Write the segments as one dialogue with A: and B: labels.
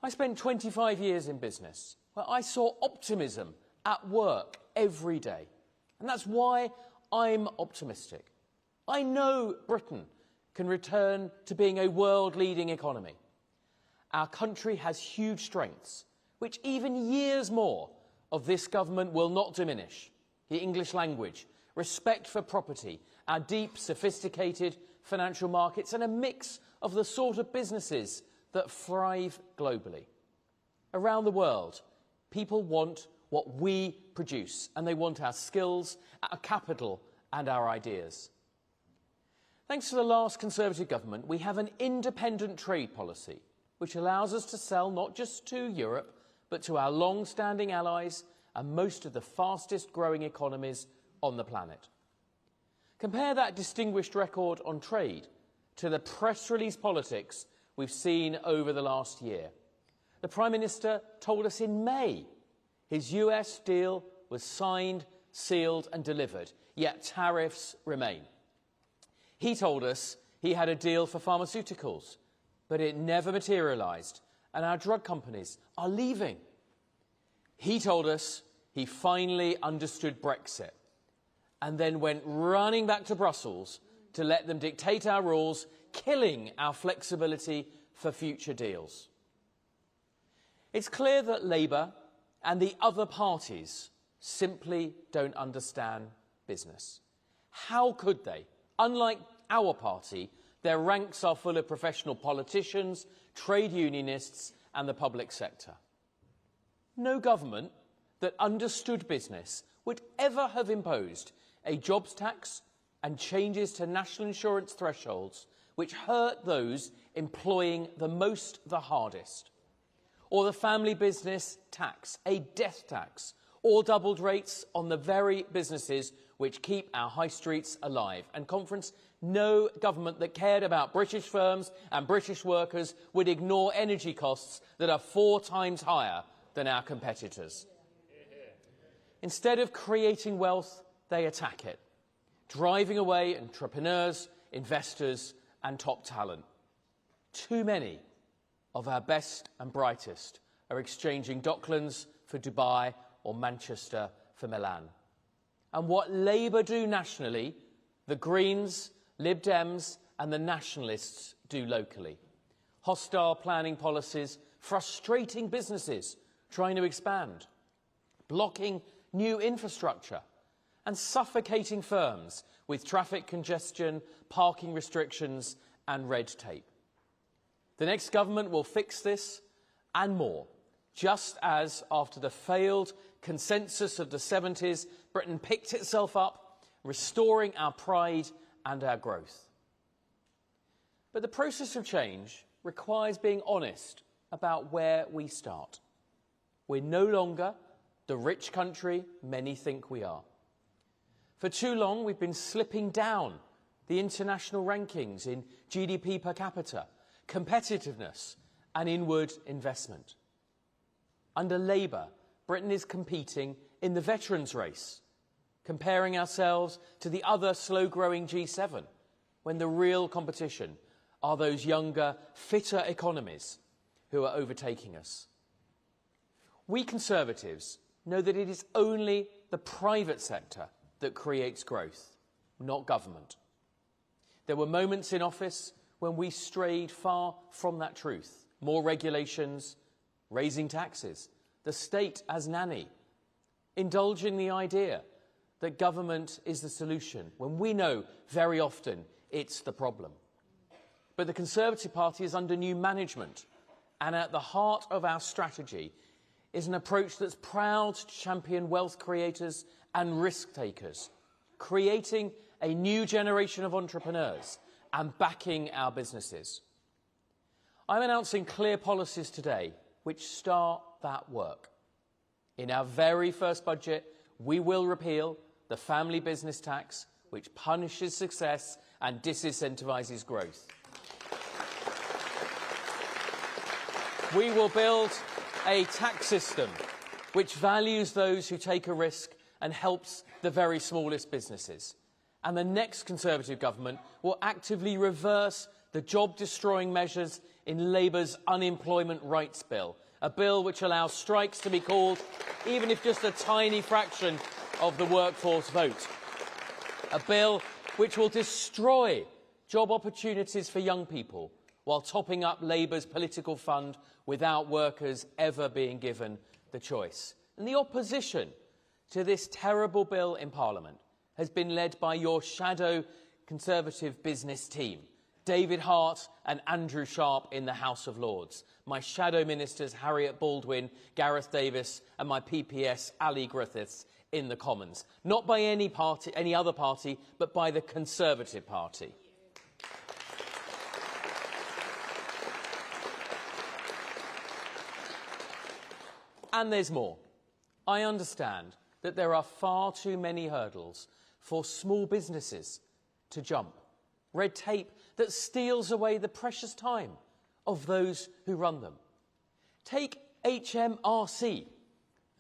A: I spent 25 years in business, where I saw optimism at work every day. And that's why I'm optimistic. I know Britain can return to being a world-leading economy. Our country has huge strengths, which even years more of this government will not diminish. The English language, respect for property, our deep, sophisticated financial markets, and a mix of the sort of businesses that thrive globally. Around the world, people want what we produce, and they want our skills, our capital, and our ideas. Thanks to the last Conservative government, we have an independent trade policy, which allows us to sell not just to Europe, but to our long-standing allies and most of the fastest-growing economies on the planet. Compare that distinguished record on trade to the press release politics we've seen over the last year. The Prime Minister told us in May his US deal was signed, sealed and delivered, yet tariffs remain. He told us he had a deal for pharmaceuticals, but it never materialised, and our drug companies are leaving. He told us he finally understood Brexit, and then went running back to Brussels to let them dictate our rules, killing our flexibility for future deals. It's clear that Labour and the other parties simply don't understand business. How could they? Unlike our party, their ranks are full of professional politicians, trade unionists and the public sector. No government that understood business would ever have imposed a jobs tax and changes to national insurance thresholds which hurt those employing the most, the hardest, or the family business tax, a death tax, or doubled rates on the very businesses which keep our high streets alive. And conference, no government that cared about British firms and British workers would ignore energy costs that are 4 times higher than our competitors. Instead of creating wealth, they attack it, driving away entrepreneurs, investors and top talent. Too many of our best and brightest are exchanging Docklands for Dubai or Manchester for Milan. And what Labour do nationally, the Greens, Lib Dems and the Nationalists do locally. Hostile planning policies, frustrating businesses trying to expand, blocking new infrastructure and suffocating firms with traffic congestion, parking restrictions and red tape. The next government will fix this and more, just as after the failed consensus of the 70s, Britain picked itself up, restoring our pride and our growth. But the process of change requires being honest about where we start. We're no longer the rich country many think we are. For too long, we've been slipping down the international rankings in GDP per capita, competitiveness and inward investment. Under Labour, Britain is competing in the veterans' race, comparing ourselves to the other slow-growing G7, when the real competition are those younger, fitter economies who are overtaking us. We Conservatives know that it is only the private sector that creates growth, not government. There were moments in office when we strayed far from that truth. More regulations, raising taxes, the state as nanny, indulging the idea that government is the solution, when we know very often it's the problem. But the Conservative Party is under new management, and at the heart of our strategy is an approach that's proud to champion wealth creators and risk takers, creating a new generation of entrepreneurs and backing our businesses. I'm announcing clear policies today which start that work. In our very first budget, we will repeal the family business tax, which punishes success and disincentivises growth. We will build a tax system which values those who take a risk and helps the very smallest businesses. And the next Conservative government will actively reverse the job-destroying measures in Labour's Unemployment Rights Bill, a bill which allows strikes to be called even if just a tiny fraction of the workforce vote. A bill which will destroy job opportunities for young people while topping up Labour's political fund without workers ever being given the choice. And the opposition to this terrible bill in Parliament has been led by your shadow Conservative business team, David Hart and Andrew Sharp in the House of Lords, my shadow ministers Harriet Baldwin, Gareth Davis and my PPS Ali Griffiths in the Commons. Not by any other party, but by the Conservative Party. And there's more. I understand that there are far too many hurdles for small businesses to jump. Red tape that steals away the precious time of those who run them. Take HMRC,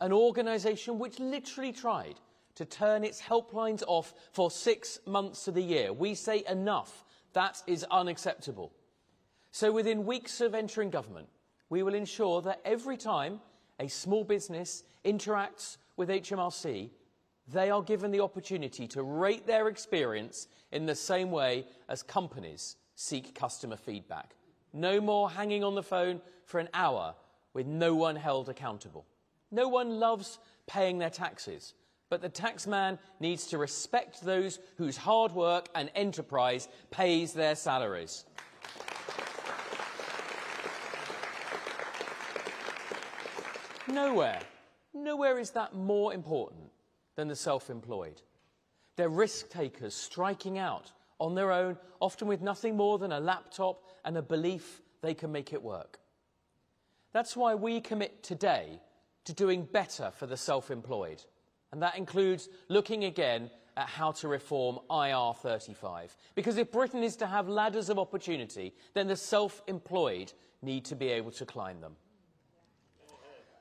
A: an organisation which literally tried to turn its helplines off for 6 months of the year. We say enough. That is unacceptable. So within weeks of entering government, we will ensure that every time a small business interacts with HMRC, they are given the opportunity to rate their experience in the same way as companies seek customer feedback. No more hanging on the phone for an hour with no one held accountable. No one loves paying their taxes, but the taxman needs to respect those whose hard work and enterprise pays their salaries. Nowhere is that more important than the self-employed. They're risk-takers striking out on their own, often with nothing more than a laptop and a belief they can make it work. That's why we commit today to doing better for the self-employed. And that includes looking again at how to reform IR35. Because if Britain is to have ladders of opportunity, then the self-employed need to be able to climb them.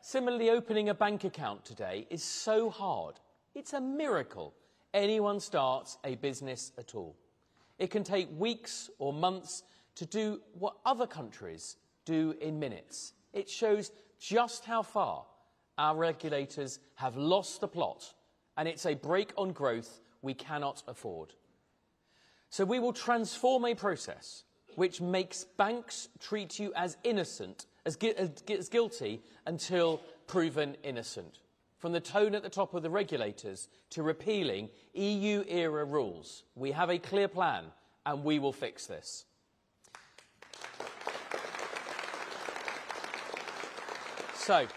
A: Similarly, opening a bank account today is so hard. It's a miracle anyone starts a business at all. It can take weeks or months to do what other countries do in minutes. It shows just how far our regulators have lost the plot, and it's a brake on growth we cannot afford. So we will transform a process which makes banks treat you as innocent, as guilty, until proven innocent. From the tone at the top of the regulators to repealing EU-era rules, we have a clear plan, and we will fix this. So,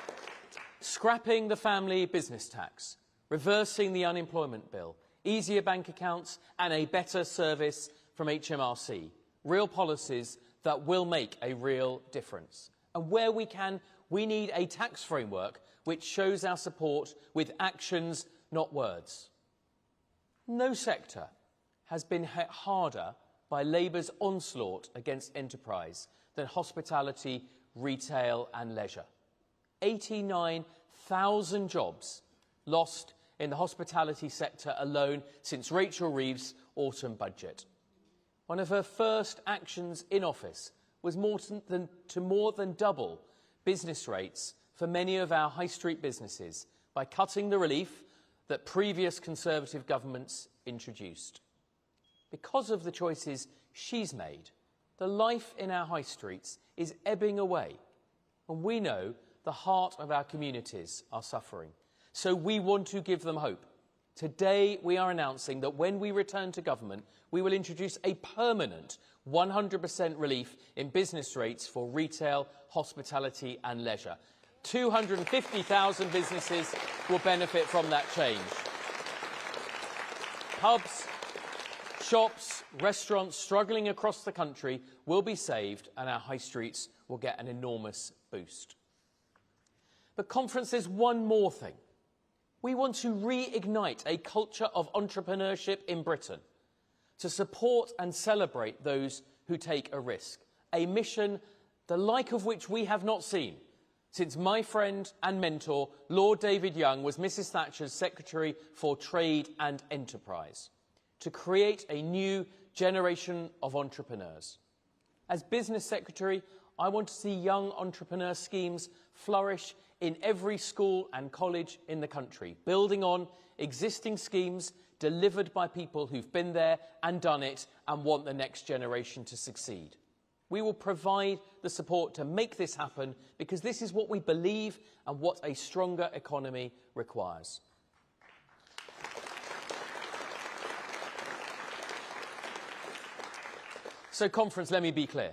A: scrapping the family business tax, reversing the unemployment bill, easier bank accounts and a better service from HMRC. Real policies that will make a real difference. And where we can, we need a tax framework which shows our support with actions, not words. No sector has been hit harder by Labour's onslaught against enterprise than hospitality, retail and leisure. 89,000 jobs lost in the hospitality sector alone since Rachel Reeves' autumn budget. One of her first actions in office was more than double business rates for many of our high street businesses by cutting the relief that previous Conservative governments introduced. Because of the choices she's made, the life in our high streets is ebbing away, and we know the heart of our communities are suffering. So we want to give them hope. Today we are announcing that when we return to government, we will introduce a permanent 100% relief in business rates for retail, hospitality and leisure. 250,000 businesses will benefit from that change. Pubs, shops, restaurants struggling across the country will be saved, and our high streets will get an enormous boost. But conference, there's one more thing. We want to reignite a culture of entrepreneurship in Britain, to support and celebrate those who take a risk, a mission the like of which we have not seen since my friend and mentor, Lord David Young, was Mrs Thatcher's Secretary for Trade and Enterprise, to create a new generation of entrepreneurs. As Business Secretary, I want to see young entrepreneur schemes flourish in every school and college in the country, building on existing schemes delivered by people who've been there and done it and want the next generation to succeed. We will provide the support to make this happen because this is what we believe and what a stronger economy requires. So, conference, let me be clear.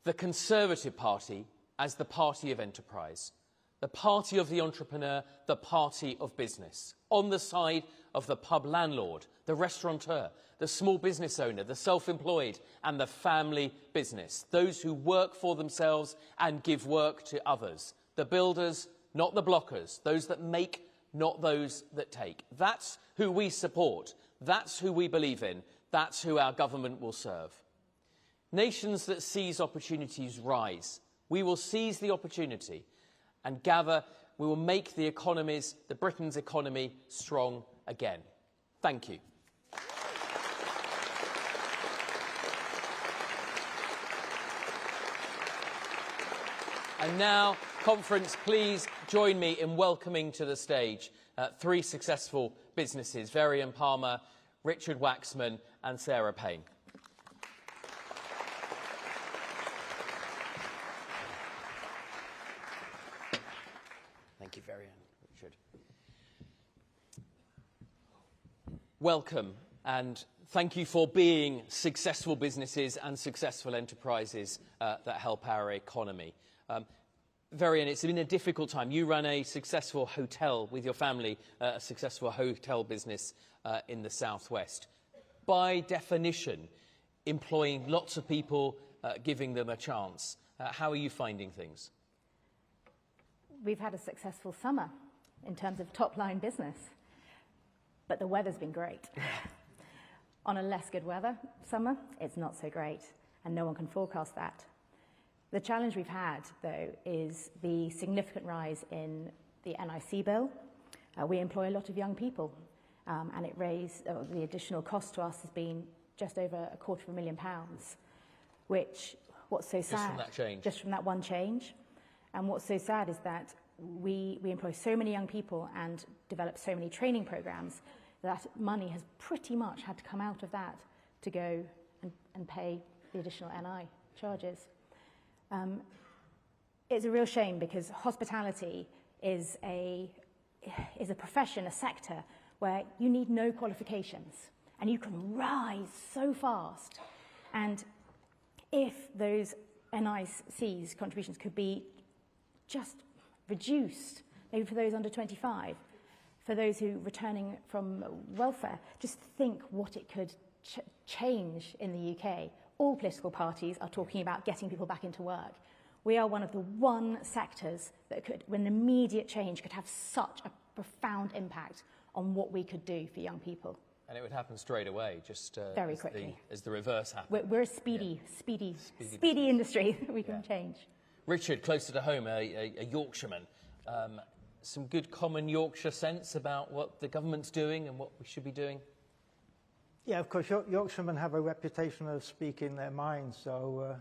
A: The Conservative Party as the party of enterprise, the party of the entrepreneur, the party of business, on the side of the pub landlord, the restaurateur, the small business owner, the self-employed and the family business, those who work for themselves and give work to others, the builders, not the blockers, those that make, not those that take. That's who we support, that's who we believe in, that's who our government will serve. Nations that seize opportunities rise. We will seize the opportunity and gather, we will make the Britain's economy strong again. Thank you. And now, conference, please join me in welcoming to the stage three successful businesses, Varian Palmer, Richard Waxman and Sarah Payne. Thank you, Varian. Richard. Welcome, and thank you for being successful businesses and successful enterprises that help our economy. Varian, it's been a difficult time. You run a successful hotel with your family, a successful hotel business in the southwest. By definition, employing lots of people, giving them a chance. How are you finding things?
B: We've had a successful summer in terms of top-line business, but the weather's been great. On a less good weather summer, it's not so great, and no one can forecast that. The challenge we've had, though, is the significant rise in the NIC bill. We employ a lot of young people, and the additional cost to us has been just over £250,000, which, what's so sad...
A: Just from that change?
B: Just from that one change. And what's so sad is that we employ so many young people and develop so many training programs that money has pretty much had to come out of that to go and pay the additional NI charges. It's a real shame because hospitality is a profession, a sector, where you need no qualifications and you can rise so fast. And if those NIC's contributions could be just reduced, maybe for those under 25, for those who are returning from welfare, just think what it could change in the UK. All political parties are talking about getting people back into work. We are one of the sectors that could, when immediate change could have such a profound impact on what we could do for young people.
A: And it would happen straight away, just
B: very quickly.
A: As the reverse happens.
B: We're a speedy industry that we can change.
A: Richard, closer to home, a Yorkshireman. Some good common Yorkshire sense about what the government's doing and what we should be doing?
C: Yeah, of course, Yorkshiremen have a reputation of speaking their minds, so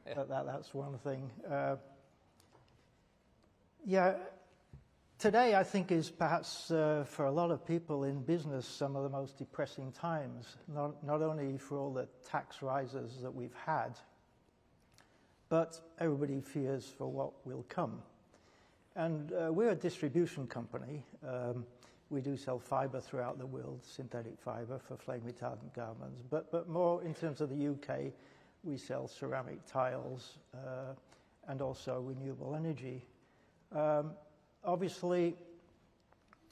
C: that's one thing. Today I think is perhaps for a lot of people in business some of the most depressing times, not only for all the tax rises that we've had, but everybody fears for what will come. And we're a distribution company. We do sell fibre throughout the world, synthetic fibre for flame retardant garments, but more in terms of the UK, we sell ceramic tiles and also renewable energy. Obviously,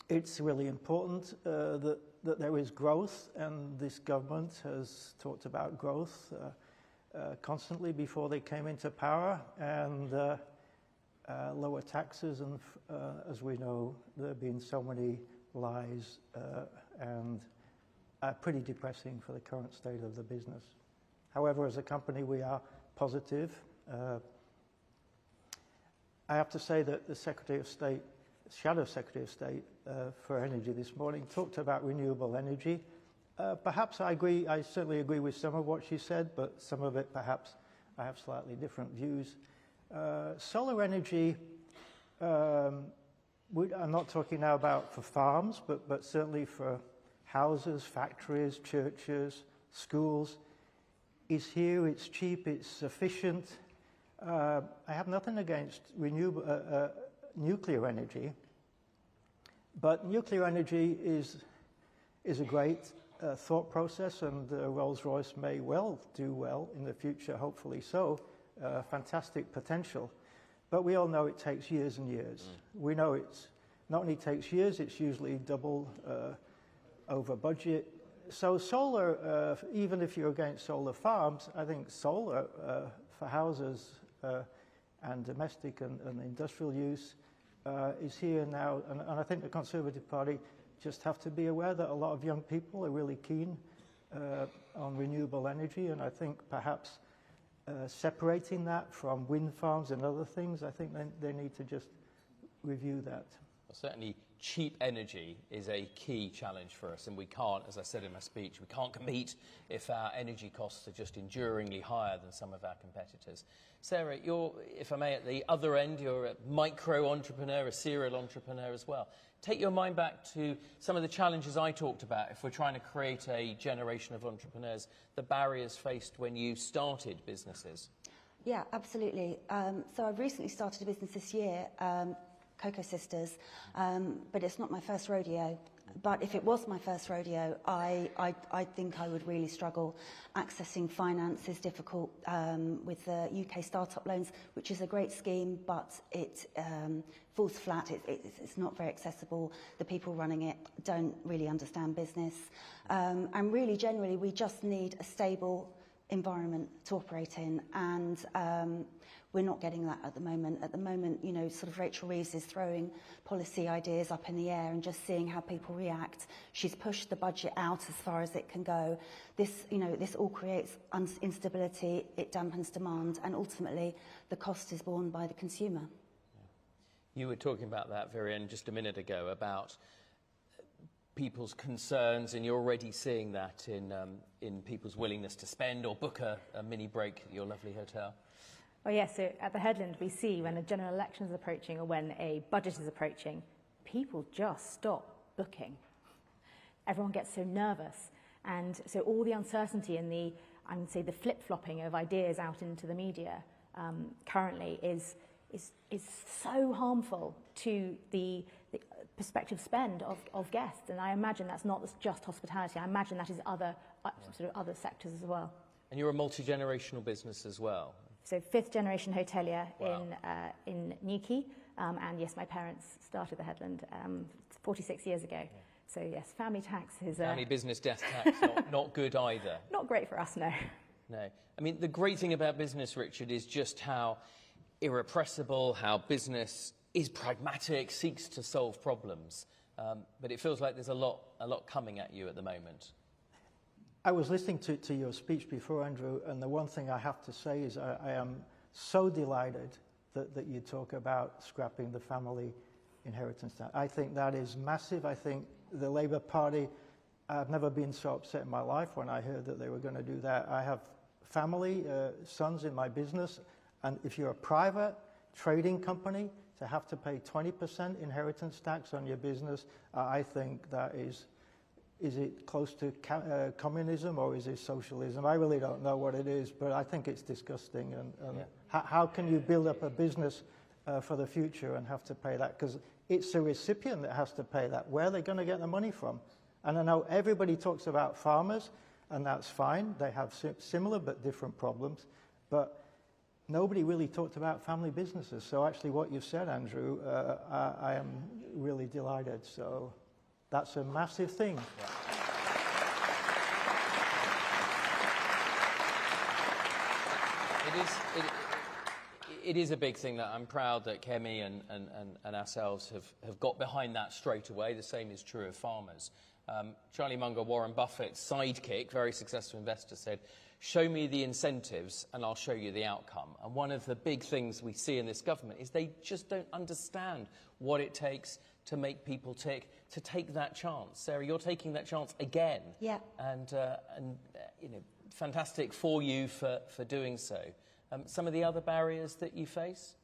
C: it's really important that there is growth, and this government has talked about growth constantly before they came into power, and lower taxes, and as we know, there have been so many lies and pretty depressing for the current state of the business. However, as a company, we are positive. I have to say that the Secretary of State, Shadow Secretary of State for Energy this morning talked about renewable energy Perhaps I agree. I certainly agree with some of what she said, but some of it perhaps I have slightly different views. Solar energy, I'm not talking now about for farms, but certainly for houses, factories, churches, schools, is here, it's cheap, it's efficient. I have nothing against nuclear energy, but nuclear energy is a great thought process, and Rolls-Royce may well do well in the future, hopefully so. Fantastic potential. But we all know it takes years and years. We know it's not only takes years, it's usually double over budget. So solar, even if you're against solar farms, I think solar for houses and domestic and industrial use is here now. And I think the Conservative Party just have to be aware that a lot of young people are really keen on renewable energy, and I think perhaps separating that from wind farms and other things, I think they need to just review that.
A: Well, certainly cheap energy is a key challenge for us, and we can't, as I said in my speech, we can't compete if our energy costs are just enduringly higher than some of our competitors. Sarah, you're, if I may, at the other end, you're a micro-entrepreneur, a serial entrepreneur as well. Take your mind back to some of the challenges I talked about if we're trying to create a generation of entrepreneurs, the barriers faced when you started businesses.
D: Yeah, absolutely. So I've recently started a business this year, Cocoa Sisters, but it's not my first rodeo. But if it was my first rodeo, I think I would really struggle. Accessing finance is difficult with the UK startup loans, which is a great scheme, but it falls flat. It's not very accessible. The people running it don't really understand business. And really, generally, we just need a stable environment to operate in, and we're not getting that at the moment. At the moment, you know, sort of Rachel Reeves is throwing policy ideas up in the air and just seeing how people react. She's pushed the budget out as far as it can go. This, you know, this all creates instability, it dampens demand, and ultimately the cost is borne by the consumer.
A: You were talking about that very end just a minute ago, about people's concerns, and you're already seeing that in people's willingness to spend or book a mini break at your lovely hotel.
B: Well, yes, so at the Headland we see when a general election is approaching or when a budget is approaching, people just stop booking. Everyone gets so nervous, and so all the uncertainty and the, I would say, the flip-flopping of ideas out into the media currently is so harmful to the prospective spend of guests, and I imagine that's not just hospitality. I imagine that is other sort of other sectors as well. And
A: you're a multi-generational business as well.
B: So fifth-generation hotelier.
A: Wow.
B: in Newquay, and yes, my parents started the Headland 46 years ago. Yeah. So yes, family tax is
A: family business death tax not good either.
B: Not great for us, no.
A: No, I mean the great thing about business, Richard, is just how irrepressible, how business is pragmatic, seeks to solve problems. But it feels like there's a lot coming at you at the moment.
C: I was listening to your speech before, Andrew, and the one thing I have to say is I am so delighted that you talk about scrapping the family inheritance tax. I think that is massive. I think the Labour Party, I've never been so upset in my life when I heard that they were going to do that. I have family, sons in my business, and if you're a private trading company, to have to pay 20% inheritance tax on your business, I think that is it close to communism or is it socialism? I really don't know what it is, but I think it's disgusting. And yeah. How can you build up a business for the future and have to pay that? Because it's the recipient that has to pay that. Where are they going to get the money from? And I know everybody talks about farmers, and that's fine. They have similar but different problems. But nobody really talked about family businesses. So actually what you've said, Andrew, I am really delighted. So that's a massive thing. Yeah.
A: It is a big thing that I'm proud that Kemi and ourselves have got behind that straight away. The same is true of farmers. Charlie Munger, Warren Buffett's sidekick, very successful investor, said, show me the incentives and I'll show you the outcome. And one of the big things we see in this government is they just don't understand what it takes to make people tick, to take that chance. Sarah, you're taking that chance again.
D: Yeah.
A: And you know, fantastic for you for doing so. Some of the other barriers that you face?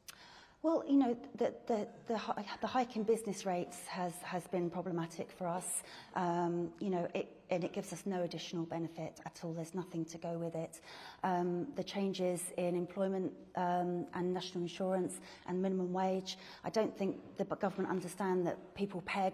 D: Well, you know, the hike in business rates has been problematic for us. You know, it gives us no additional benefit at all. There's nothing to go with it. The changes in employment and national insurance and minimum wage, I don't think the government understand that people peg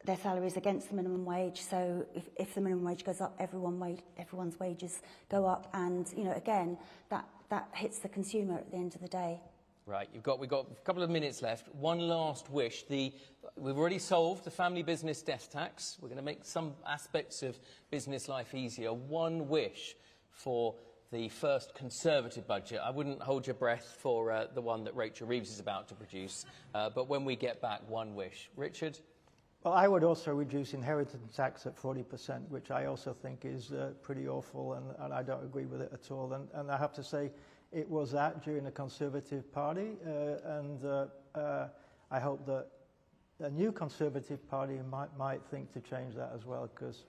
D: their salaries against the minimum wage. So if the minimum wage goes up, everyone's wages go up. And, you know, again, that hits the consumer at the end of the day.
A: Right, we've got a couple of minutes left. One last wish. We've already solved the family business death tax. We're going to make some aspects of business life easier. One wish for the first Conservative budget. I wouldn't hold your breath for the one that Rachel Reeves is about to produce, but when we get back, one wish. Richard?
C: Well, I would also reduce inheritance tax at 40%, which I also think is pretty awful, and I don't agree with it at all. And I have to say, it was that during the Conservative Party, and I hope that a new Conservative Party might think to change that as well, because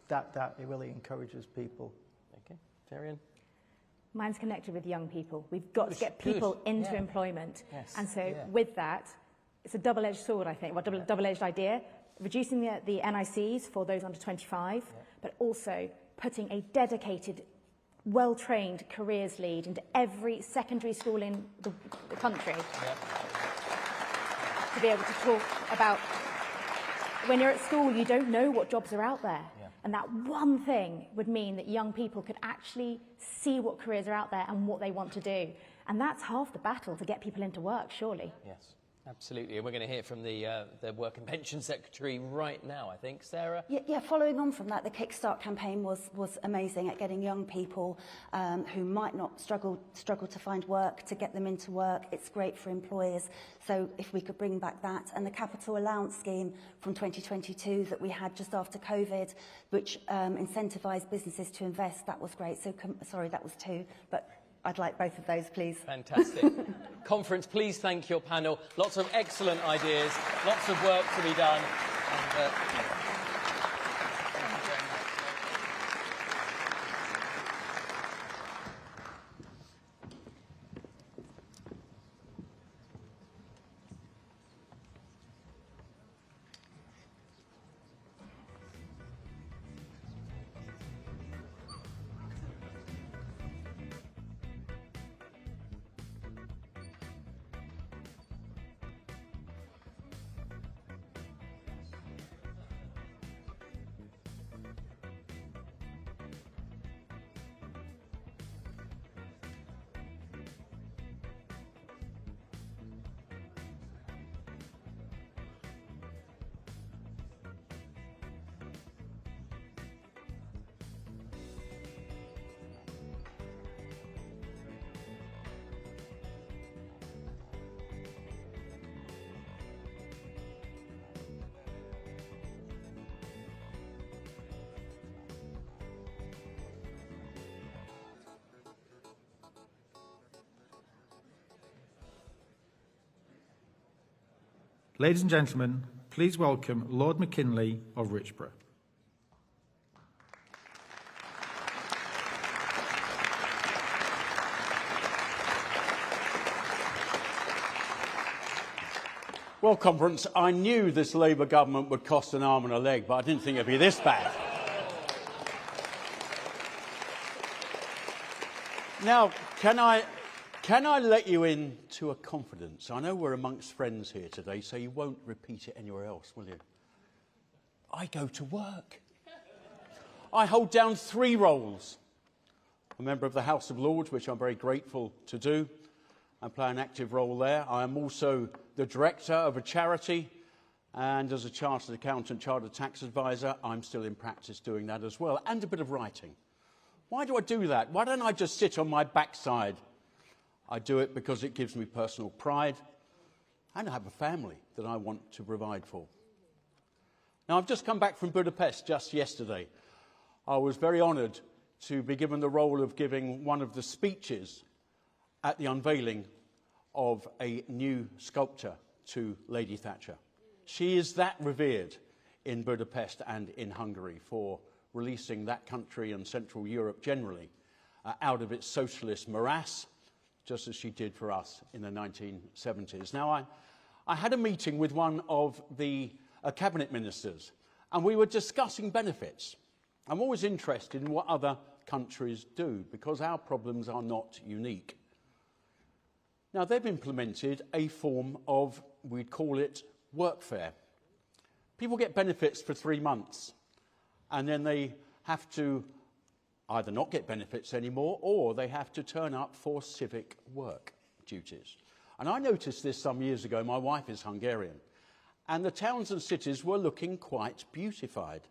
C: that it really encourages people.
A: Okay, Varian?
B: Mine's connected with young people. We've got to get people into employment.
A: Yes.
B: And so with that, it's a double-edged sword, I think, double-edged idea, reducing the NICs for those under 25, but also putting a dedicated, well-trained careers lead into every secondary school in the country to be able to talk about when you're at school, you don't know what jobs are out there. And that one thing would mean that young people could actually see what careers are out there and what they want to do. And that's half the battle to get people into work, surely.
A: Yes. Absolutely, and we're going to hear from the Work and Pension Secretary right now, I think. Sarah?
D: Yeah, following on from that, the Kickstart campaign was amazing at getting young people who might not struggle to find work, to get them into work. It's great for employers. So if we could bring back that, and the capital allowance scheme from 2022 that we had just after COVID, which incentivised businesses to invest, that was great. So, sorry, that was two, but I'd like both of those, please.
A: Fantastic. Conference, please thank your panel. Lots of excellent ideas, lots of work to be done. And,
E: Ladies and gentlemen, please welcome Lord McKinley of Richborough.
F: Well, Conference, I knew this Labour government would cost an arm and a leg, but I didn't think it'd be this bad. Now, can I let you into a confidence? I know we're amongst friends here today, so you won't repeat it anywhere else, will you? I go to work. I hold down 3 roles. A member of the House of Lords, which I'm very grateful to do. I play an active role there. I am also the director of a charity, and as a chartered accountant, chartered tax advisor, I'm still in practice doing that as well, and a bit of writing. Why do I do that? Why don't I just sit on my backside? I do it because it gives me personal pride, and I have a family that I want to provide for. Now, I've just come back from Budapest just yesterday. I was very honoured to be given the role of giving one of the speeches at the unveiling of a new sculpture to Lady Thatcher. She is that revered in Budapest and in Hungary for releasing that country and Central Europe generally out of its socialist morass, just as she did for us in the 1970s. Now, I had a meeting with one of the cabinet ministers, and we were discussing benefits. I'm always interested in what other countries do, because our problems are not unique. Now, they've implemented a form of, we'd call it, workfare. People get benefits for 3 months, and then they have to either not get benefits anymore, or they have to turn up for civic work duties. And I noticed this some years ago. My wife is Hungarian, and the towns and cities were looking quite beautified.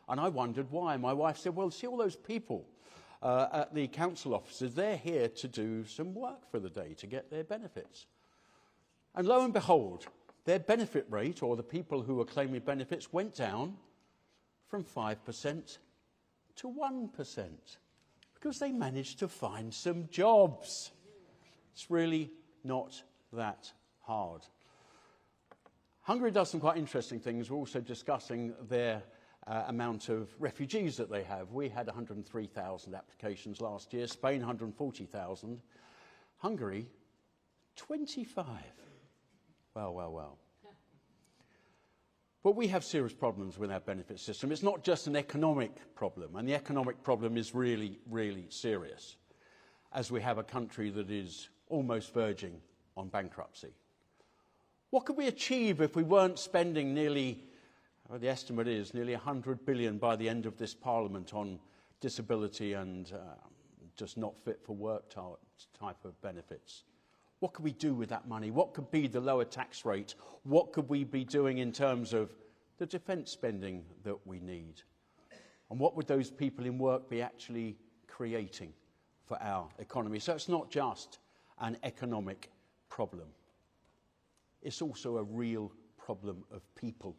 F: And I wondered why. My wife said, well, see all those people at the council offices, they're here to do some work for the day, to get their benefits. And lo and behold, their benefit rate, or the people who were claiming benefits, went down from 5% to 1%, because they managed to find some jobs. It's really not that hard. Hungary does some quite interesting things. We're also discussing their amount of refugees that they have. We had 103,000 applications last year, Spain 140,000, Hungary 25. Well, well, well. But we have serious problems with our benefit system. It's not just an economic problem, and the economic problem is really, really serious, as we have a country that is almost verging on bankruptcy. What could we achieve if we weren't spending nearly, well, the estimate is nearly 100 billion by the end of this Parliament on disability and just not fit for work type of benefits? What could we do with that money? What could be the lower tax rate? What could we be doing in terms of the defence spending that we need? And what would those people in work be actually creating for our economy? So it's not just an economic problem. It's also a real problem of people.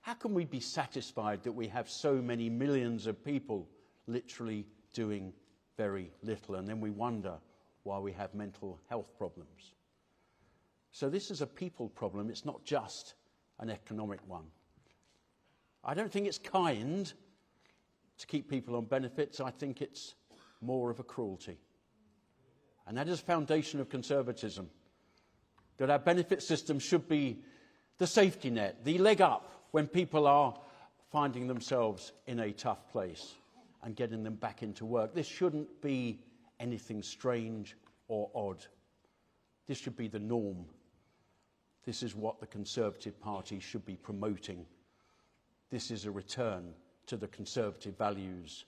F: How can we be satisfied that we have so many millions of people literally doing very little, and then we wonder why we have mental health problems? So this is a people problem. It's not just an economic one. I don't think it's kind to keep people on benefits. I think it's more of a cruelty. And that is the foundation of conservatism, that our benefit system should be the safety net, the leg up when people are finding themselves in a tough place and getting them back into work. This shouldn't be anything strange or odd. This should be the norm. This is what the Conservative Party should be promoting. This is a return to the conservative values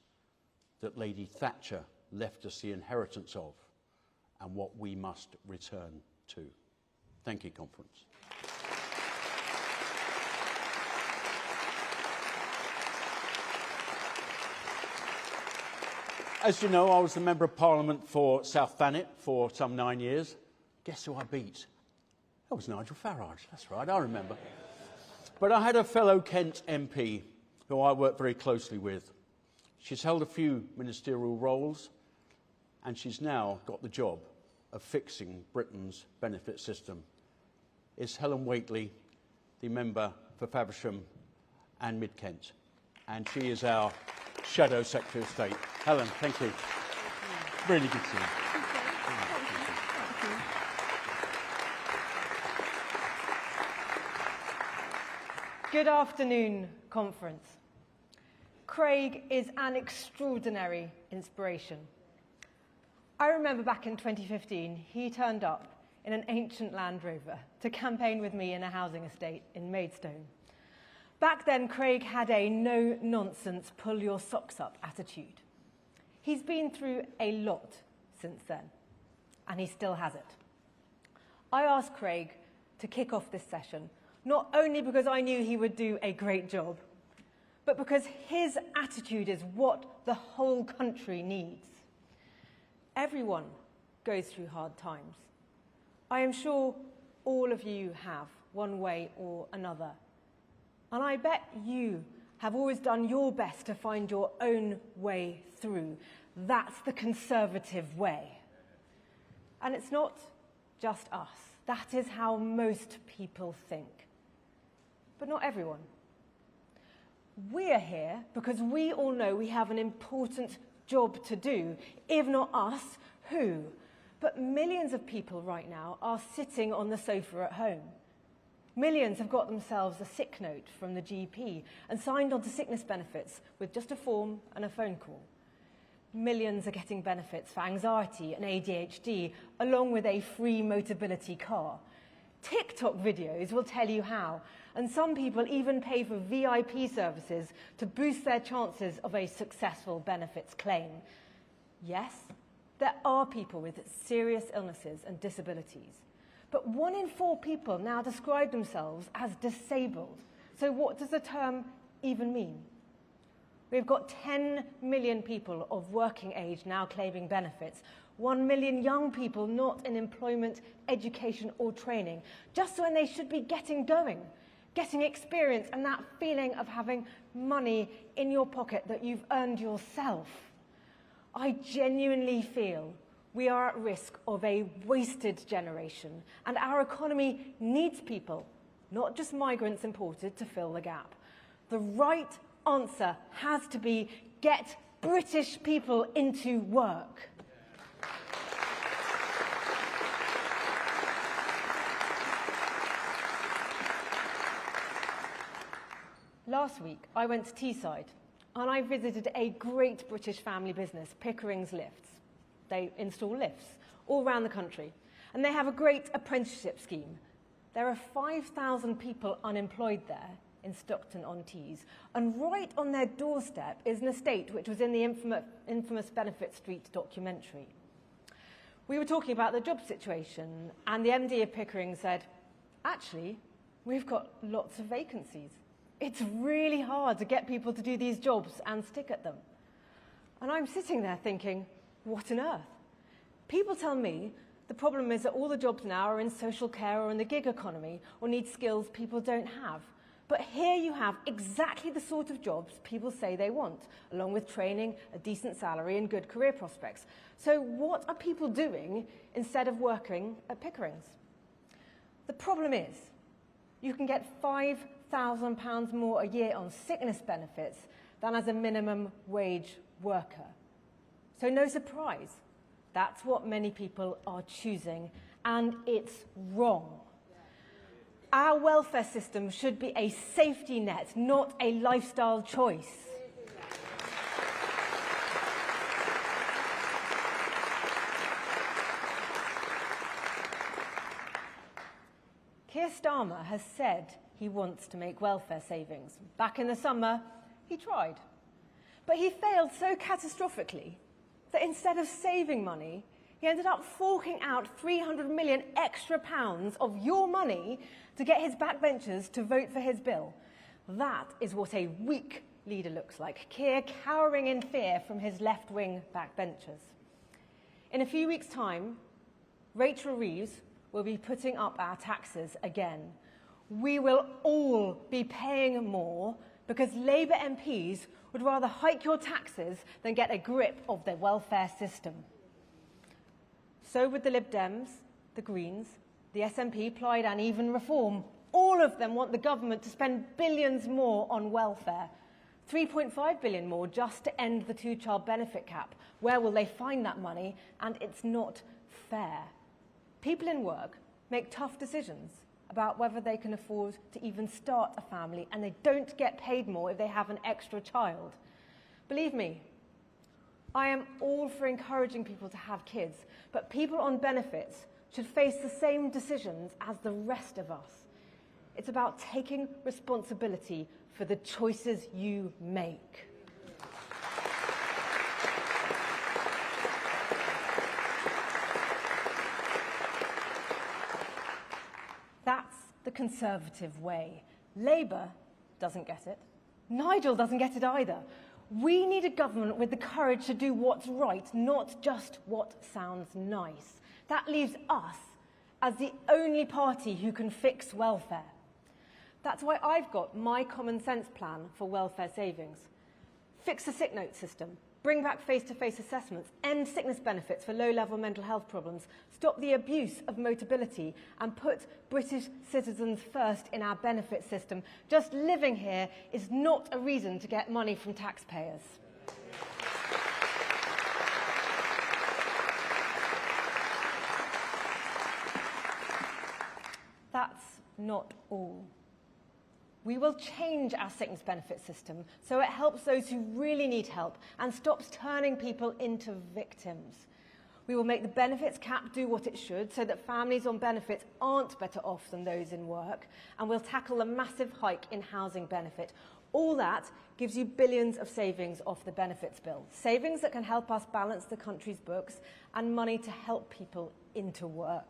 F: that Lady Thatcher left us the inheritance of, and what we must return to. Thank you, Conference. As you know, I was the Member of Parliament for South Thanet for some 9 years. Guess who I beat? That was Nigel Farage. That's right, I remember. But I had a fellow Kent MP who I worked very closely with. She's held a few ministerial roles, and she's now got the job of fixing Britain's benefit system. It's Helen Whately, the member for Faversham and Mid-Kent, and she is our Shadow Secretary of State. Helen, thank you. Really good to see you.
G: Good afternoon, Conference. Craig is an extraordinary inspiration. I remember back in 2015, he turned up in an ancient Land Rover to campaign with me in a housing estate in Maidstone. Back then, Craig had a no-nonsense, pull-your-socks-up attitude. He's been through a lot since then, and he still has it. I asked Craig to kick off this session, not only because I knew he would do a great job, but because his attitude is what the whole country needs. Everyone goes through hard times. I am sure all of you have, one way or another. And I bet you have always done your best to find your own way through. That's the Conservative way. And it's not just us. That is how most people think. But not everyone. We're here because we all know we have an important job to do. If not us, who? But millions of people right now are sitting on the sofa at home. Millions have got themselves a sick note from the GP and signed on to sickness benefits with just a form and a phone call. Millions are getting benefits for anxiety and ADHD, along with a free Motability car. TikTok videos will tell you how, and some people even pay for VIP services to boost their chances of a successful benefits claim. Yes, there are people with serious illnesses and disabilities, but 1 in 4 people now describe themselves as disabled. So what does the term even mean? We've got 10 million people of working age now claiming benefits, 1 million young people not in employment, education or training, just when they should be getting going, getting experience and that feeling of having money in your pocket that you've earned yourself. I genuinely feel we are at risk of a wasted generation, and our economy needs people, not just migrants imported, to fill the gap. The right answer has to be get British people into work. Last week, I went to Teesside and I visited a great British family business, Pickering's Lifts. They install lifts all around the country, and they have a great apprenticeship scheme. There are 5,000 people unemployed there in Stockton-on-Tees, and right on their doorstep is an estate which was in the infamous Benefit Street documentary. We were talking about the job situation, and the MD of Pickering said, actually, we've got lots of vacancies. It's really hard to get people to do these jobs and stick at them. And I'm sitting there thinking, what on earth? People tell me the problem is that all the jobs now are in social care or in the gig economy or need skills people don't have. But here you have exactly the sort of jobs people say they want, along with training, a decent salary and good career prospects. So what are people doing instead of working at Pickering's? The problem is you can get £5,000 more a year on sickness benefits than as a minimum wage worker. So no surprise, that's what many people are choosing, and it's wrong. Our welfare system should be a safety net, not a lifestyle choice. Keir Starmer has said he wants to make welfare savings. Back in the summer, he tried. But he failed so catastrophically that instead of saving money, he ended up forking out £300 million extra of your money to get his backbenchers to vote for his bill. That is what a weak leader looks like, Keir cowering in fear from his left-wing backbenchers. In a few weeks' time, Rachel Reeves will be putting up our taxes again. We will all be paying more because Labour MPs would rather hike your taxes than get a grip of the welfare system. So would the Lib Dems, the Greens, the SNP, Plaid and even Reform. All of them want the government to spend billions more on welfare. 3.5 billion more just to end the two-child benefit cap. Where will they find that money? And it's not fair. People in work make tough decisions about whether they can afford to even start a family, and they don't get paid more if they have an extra child. Believe me, I am all for encouraging people to have kids, but people on benefits should face the same decisions as the rest of us. It's about taking responsibility for the choices you make. That's the Conservative way. Labour doesn't get it. Nigel doesn't get it either. We need a government with the courage to do what's right, not just what sounds nice. That leaves us as the only party who can fix welfare. That's why I've got my common sense plan for welfare savings. Fix the sick note system, bring back face-to-face assessments, end sickness benefits for low-level mental health problems, stop the abuse of motability, and put British citizens first in our benefit system. Just living here is not a reason to get money from taxpayers. That's not all. We will change our sickness benefit system so it helps those who really need help and stops turning people into victims. We will make the benefits cap do what it should so that families on benefits aren't better off than those in work, and we'll tackle a massive hike in housing benefit. All that gives you billions of savings off the benefits bill. Savings that can help us balance the country's books and money to help people into work.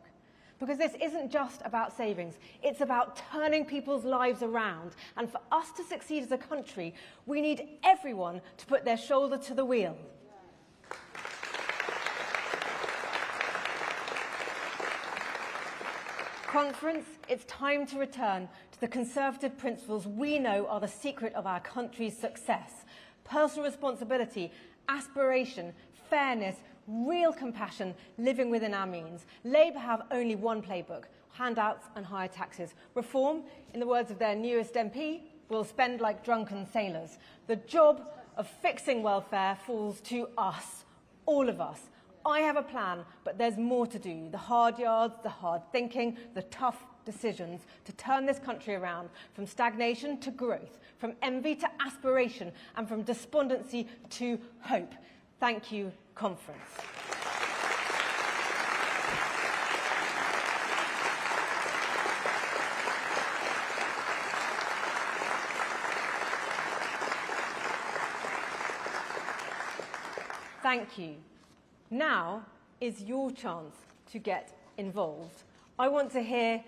G: Because this isn't just about savings, it's about turning people's lives around. And for us to succeed as a country, we need everyone to put their shoulder to the wheel. Conference, it's time to return to the Conservative principles we know are the secret of our country's success. Personal responsibility, aspiration, fairness, real compassion, living within our means. Labour have only one playbook: handouts and higher taxes. Reform, in the words of their newest MP, will spend like drunken sailors. The job of fixing welfare falls to us, all of us. I have a plan, but there's more to do. The hard yards, the hard thinking, the tough decisions to turn this country around from stagnation to growth, from envy to aspiration, and from despondency to hope. Thank you, Conference. Thank you. Now is your chance to get involved. I want to hear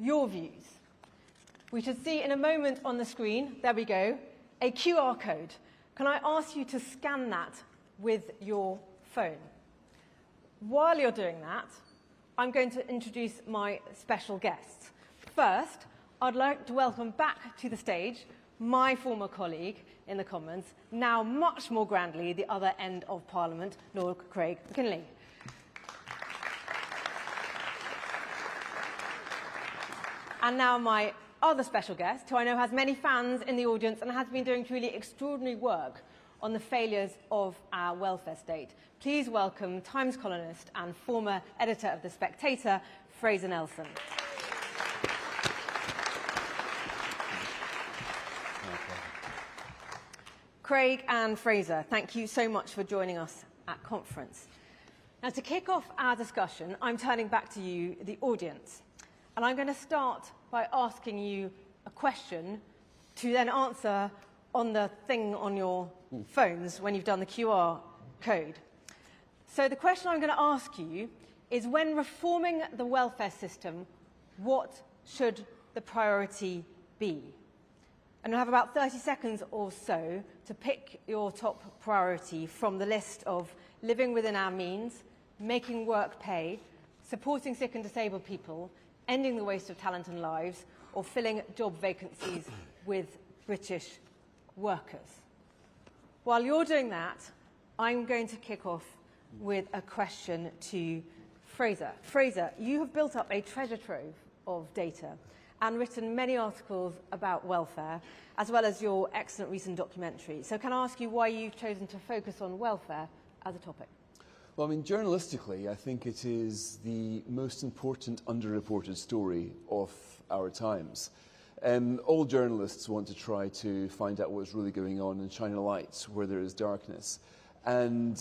G: your views. We should see in a moment on the screen, there we go, a QR code. Can I ask you to scan that with your phone? While you're doing that, I'm going to introduce my special guests. First, I'd like to welcome back to the stage my former colleague in the Commons, now much more grandly the other end of Parliament, Lord Craig McKinley. And now my other special guest, who I know has many fans in the audience and has been doing truly extraordinary work on the failures of our welfare state. Please welcome Times columnist and former editor of The Spectator, Fraser Nelson. Craig and Fraser, thank you so much for joining us at Conference. Now, to kick off our discussion, I'm turning back to you, the audience. And I'm going to start by asking you a question to then answer on the thing on your phones when you've done the QR code. So the question I'm going to ask you is, when reforming the welfare system, what should the priority be? And you'll have about 30 seconds or so to pick your top priority from the list of living within our means, making work pay, supporting sick and disabled people, ending the waste of talent and lives, or filling job vacancies with British workers. While you're doing that, I'm going to kick off with a question to Fraser. Fraser, you have built up a treasure trove of data and written many articles about welfare, as well as your excellent recent documentary. So can I ask you why you've chosen to focus on welfare as a topic?
H: Well, I mean, journalistically, I think it is the most important underreported story of our times. All journalists want to try to find out what's really going on and shine a light where there is darkness. And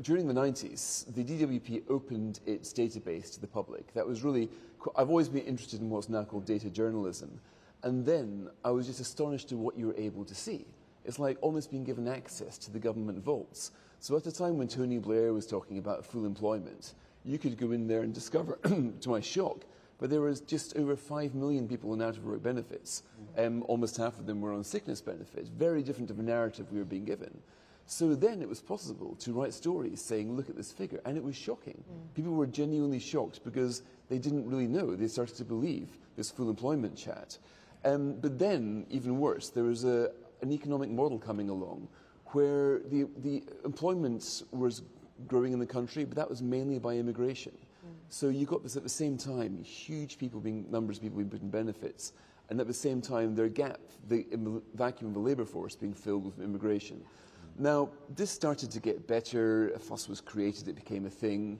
H: during the 90s, the DWP opened its database to the public. That was really, I've always been interested in what's now called data journalism. And then I was just astonished at what you were able to see. It's like almost being given access to the government vaults. So at the time when Tony Blair was talking about full employment, you could go in there and discover, to my shock, but there was just over 5 million people on out-of-work benefits. Almost half of them were on sickness benefits. Very different of a narrative we were being given. So then it was possible to write stories saying, look at this figure. And it was shocking. People were genuinely shocked because they didn't really know. They started to believe this full employment chat. But then, even worse, there was an economic model coming along where the employment was growing in the country, but that was mainly by immigration. So you got this at the same time, huge numbers of people being put in benefits, and at the same time their gap, in the vacuum of the labour force being filled with immigration. Now, this started to get better, a fuss was created, it became a thing,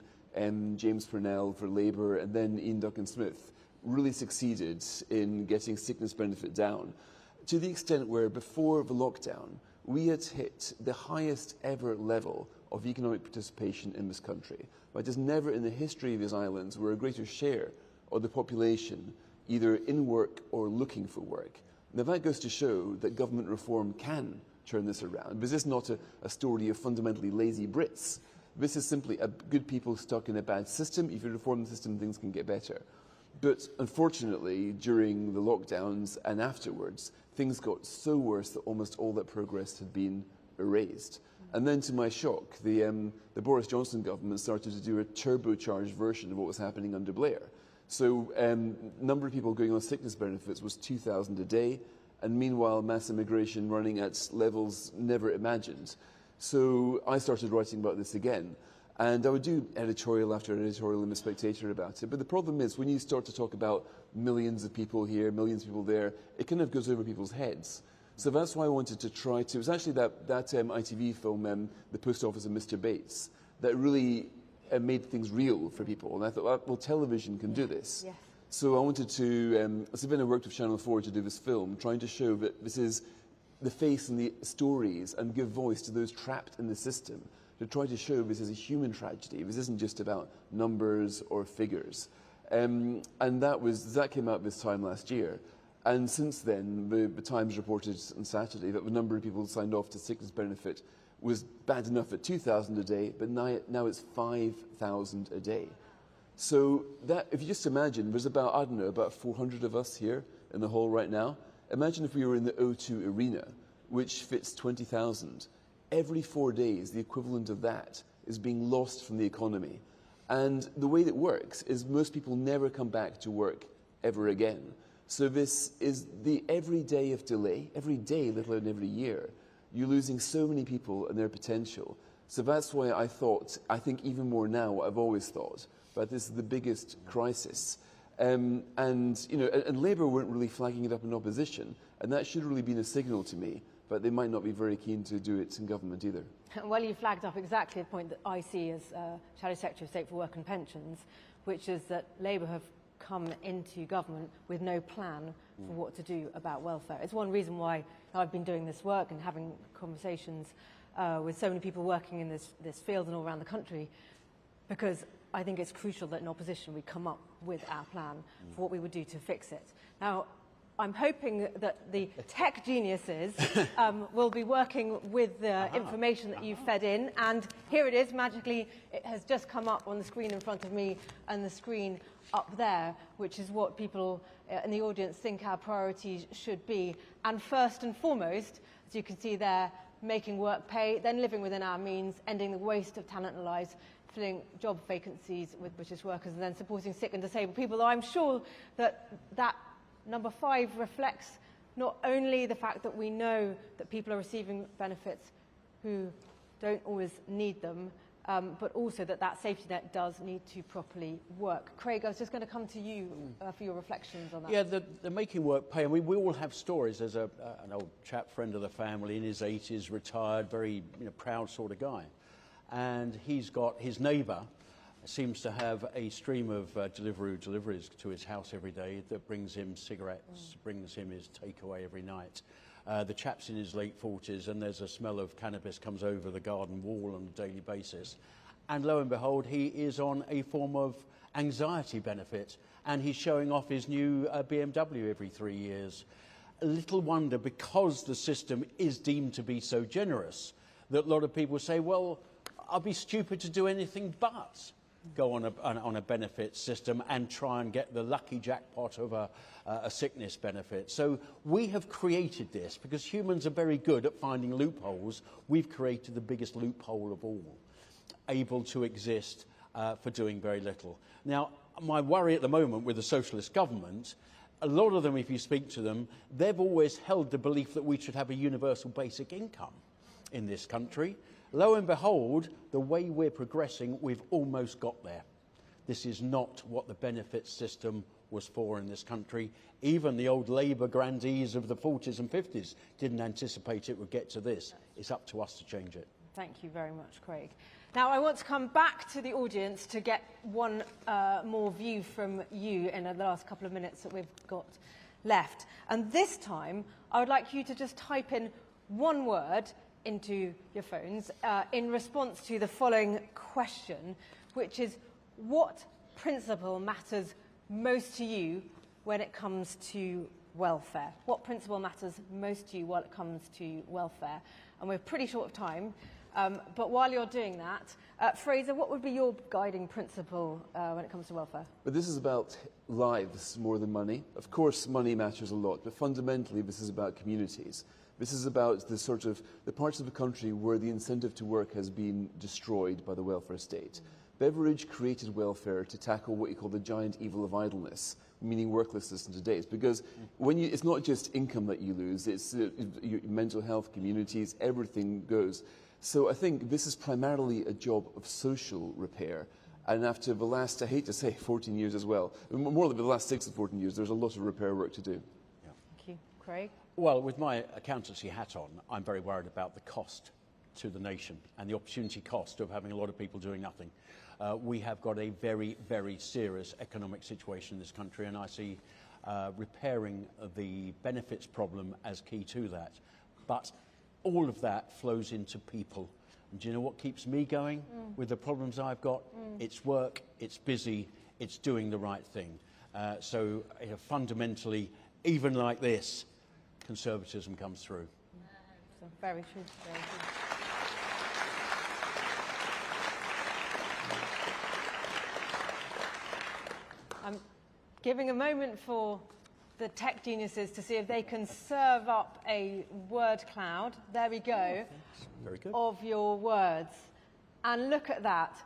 H: James Purnell for Labour, and then Ian Duncan-Smith really succeeded in getting sickness benefit down, to the extent where before the lockdown, we had hit the highest ever level of economic participation in this country. But there's never in the history of these islands where a greater share of the population either in work or looking for work. Now that goes to show that government reform can turn this around. This is not a story of fundamentally lazy Brits. This is simply a good people stuck in a bad system. If you reform the system, things can get better. But unfortunately, during the lockdowns and afterwards, things got so worse that almost all that progress had been erased. And then, to my shock, the Boris Johnson government started to do a turbocharged version of what was happening under Blair. So number of people going on sickness benefits was 2,000 a day, and meanwhile mass immigration running at levels never imagined. So I started writing about this again. And I would do editorial after editorial in The Spectator about it. But the problem is, when you start to talk about millions of people here, millions of people there, it kind of goes over people's heads. So that's why I wanted to try to... It was actually that ITV film, The Post Office of Mr. Bates, that really made things real for people. And I thought, well, television can do this. Yes. So I wanted to... so then I worked with Channel 4 to do this film, trying to show that this is the face and the stories and give voice to those trapped in the system, to try to show this is a human tragedy. This isn't just about numbers or figures. And that came out this time last year. And since then, the Times reported on Saturday that the number of people signed off to sickness benefit was bad enough at 2,000 a day, but now it's 5,000 a day. So that, if you just imagine, there's about, I don't know, about 400 of us here in the hall right now. Imagine if we were in the O2 Arena, which fits 20,000. Every 4 days, the equivalent of that is being lost from the economy. And the way that works is most people never come back to work ever again. So this is the every day of delay, every day, let alone every year. You're losing so many people and their potential. So that's why I think even more now what I've always thought, but this is the biggest crisis. And Labour weren't really flagging it up in opposition, and that should really been a signal to me, but they might not be very keen to do it in government either.
G: Well, you flagged up exactly the point that I see as Shadow Secretary of State for Work and Pensions, which is that Labour have come into government with no plan for what to do about welfare. It's one reason why I've been doing this work and having conversations with so many people working in this field and all around the country, because I think it's crucial that in opposition we come up with our plan for what we would do to fix it. Now, I'm hoping that the tech geniuses will be working with the information that you've fed in, and here it is, magically, it has just come up on the screen in front of me and the screen up there, which is what people in the audience think our priorities should be. And first and foremost, as you can see there, making work pay, then living within our means, ending the waste of talent and lives, filling job vacancies with British workers, and then supporting sick and disabled people. Though I'm sure that number 5 reflects not only the fact that we know that people are receiving benefits who don't always need them, but also that safety net does need to properly work. Craig, I was just going to come to you for your reflections on that.
F: Yeah, the making work pay, and we all have stories. There's an old chap, friend of the family, in his 80s, retired, very proud sort of guy. And he's got his neighbour, seems to have a stream of deliveries to his house every day that brings him cigarettes, brings him his takeaway every night. The chap's in his late 40s, and there's a smell of cannabis comes over the garden wall on a daily basis. And lo and behold, he is on a form of anxiety benefit, and he's showing off his new BMW every 3 years. Little wonder, because the system is deemed to be so generous, that a lot of people say, well, I'll be stupid to do anything but go on a benefit system and try and get the lucky jackpot of a sickness benefit. So we have created this because humans are very good at finding loopholes. We've created the biggest loophole of all, able to exist for doing very little. Now, my worry at the moment with the socialist government a lot of them, if you speak to them, they've always held the belief that we should have a universal basic income in this country. Lo and behold, the way we're progressing, we've almost got there. This is not what the benefits system was for in this country. Even the old Labour grandees of the 40s and 50s didn't anticipate it would get to this. It's up to us to change it.
G: Thank you very much, Craig. Now, I want to come back to the audience to get one more view from you in the last couple of minutes that we've got left. And this time, I would like you to just type in one word into your phones in response to the following question, which is, what principle matters most to you when it comes to welfare? What principle matters most to you when it comes to welfare? And we're pretty short of time, but while you're doing that, Fraser, what would be your guiding principle when it comes to welfare?
H: But this is about lives more than money. Of course, money matters a lot, but fundamentally this is about communities. This is about the parts of the country where the incentive to work has been destroyed by the welfare state. Beveridge created welfare to tackle what you call the giant evil of idleness, meaning worklessness in today's. Because it's not just income that you lose, it's your mental health, communities, everything goes. So I think this is primarily a job of social repair. And after the last, I hate to say, 14 years as well, more than the last 6 to 14 years, there's a lot of repair work to do.
F: Yeah.
G: Thank you. Craig?
F: Well, with my accountancy hat on, I'm very worried about the cost to the nation and the opportunity cost of having a lot of people doing nothing. We have got a very, very serious economic situation in this country, and I see repairing the benefits problem as key to that. But all of that flows into people. And do you know what keeps me going with the problems I've got? It's work, it's busy, it's doing the right thing. So fundamentally, even like this, conservatism comes through.
G: So very true. Very true. I'm giving a moment for the tech geniuses to see if they can serve up a word cloud. There we go.
F: Very good.
G: Of your words. And look at that.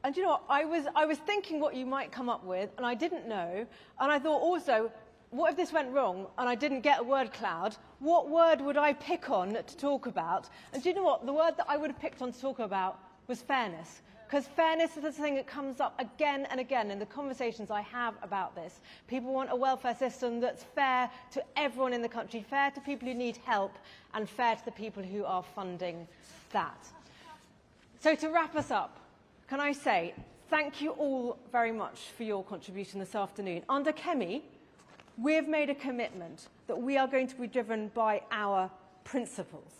G: And you know what? I was thinking what you might come up with, and I didn't know. And I thought also, what if this went wrong and I didn't get a word cloud? What word would I pick on to talk about? And do you know what? The word that I would have picked on to talk about was fairness. Because fairness is the thing that comes up again and again in the conversations I have about this. People want a welfare system that's fair to everyone in the country, fair to people who need help, and fair to the people who are funding that. So to wrap us up, can I say thank you all very much for your contribution this afternoon. Under Kemi, we've made a commitment that we are going to be driven by our principles.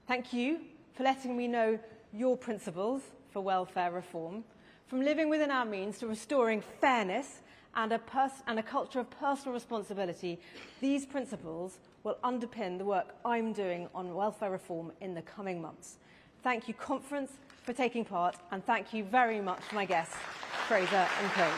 G: Thank you for letting me know your principles for welfare reform, from living within our means to restoring fairness and a culture of personal responsibility. These principles will underpin the work I'm doing on welfare reform in the coming months. Thank you, conference, for taking part, and thank you very much to my guests, Fraser and Craig.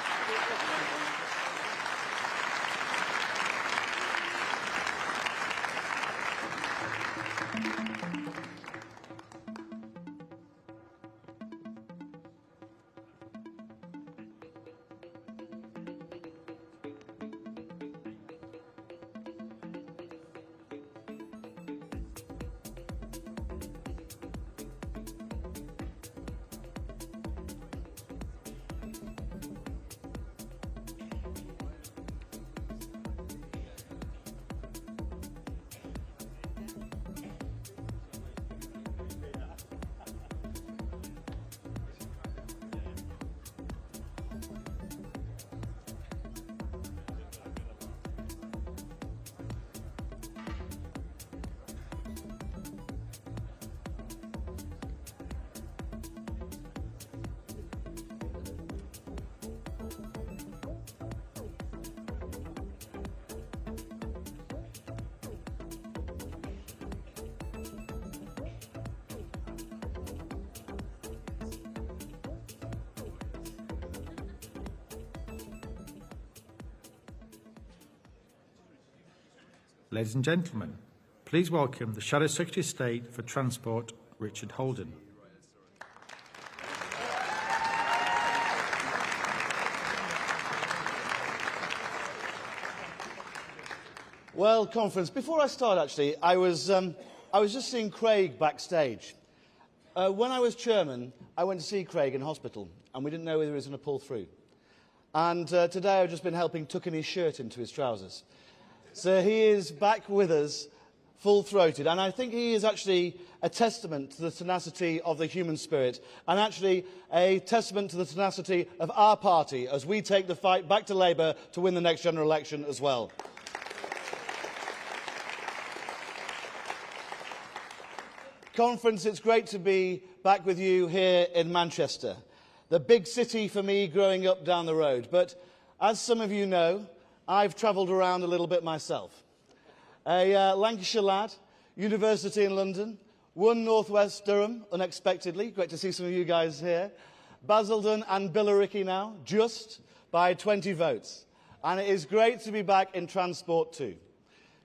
E: Ladies and gentlemen, please welcome the Shadow Secretary of State for Transport, Richard Holden.
I: Well, conference, before I start, actually, I was just seeing Craig backstage. When I was chairman, I went to see Craig in hospital, and we didn't know whether he was going to pull through. And today I've just been helping tucking his shirt into his trousers. So he is back with us, full-throated, and I think he is actually a testament to the tenacity of the human spirit, and actually a testament to the tenacity of our party as we take the fight back to Labour to win the next general election as well. Conference, it's great to be back with you here in Manchester, the big city for me growing up down the road. But as some of you know, I've travelled around a little bit myself. A Lancashire lad, university in London, won North West Durham unexpectedly. Great to see some of you guys here. Basildon and Billericay now, just by 20 votes. And it is great to be back in transport too.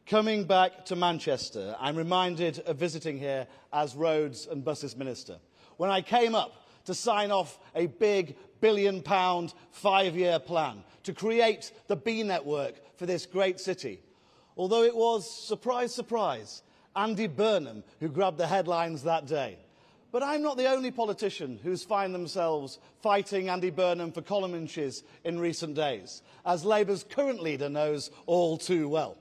I: Coming back to Manchester, I'm reminded of visiting here as Roads and Buses Minister, when I came up to sign off a big £1 billion 5-year plan to create the B network for this great city. Although it was, surprise, surprise, Andy Burnham who grabbed the headlines that day. But I'm not the only politician who's found themselves fighting Andy Burnham for column inches in recent days, as Labour's current leader knows all too well.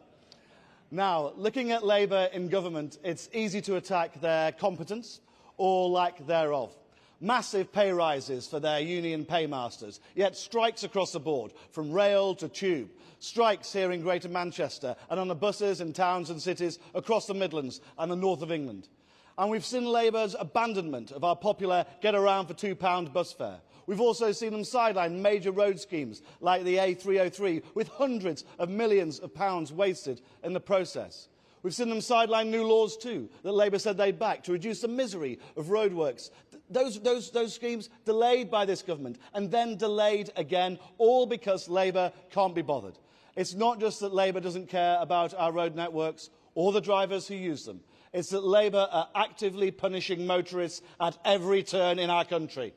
I: Now, looking at Labour in government, it's easy to attack their competence or lack thereof. Massive pay rises for their union paymasters, yet strikes across the board, from rail to tube. Strikes here in Greater Manchester and on the buses in towns and cities across the Midlands and the north of England. And we've seen Labour's abandonment of our popular get around for £2 bus fare. We've also seen them sideline major road schemes like the A303, with hundreds of millions of pounds wasted in the process. We've seen them sideline new laws too, that Labour said they'd back to reduce the misery of roadworks. Those schemes delayed by this government and then delayed again, all because Labour can't be bothered. It's not just that Labour doesn't care about our road networks or the drivers who use them. It's that Labour are actively punishing motorists at every turn in our country.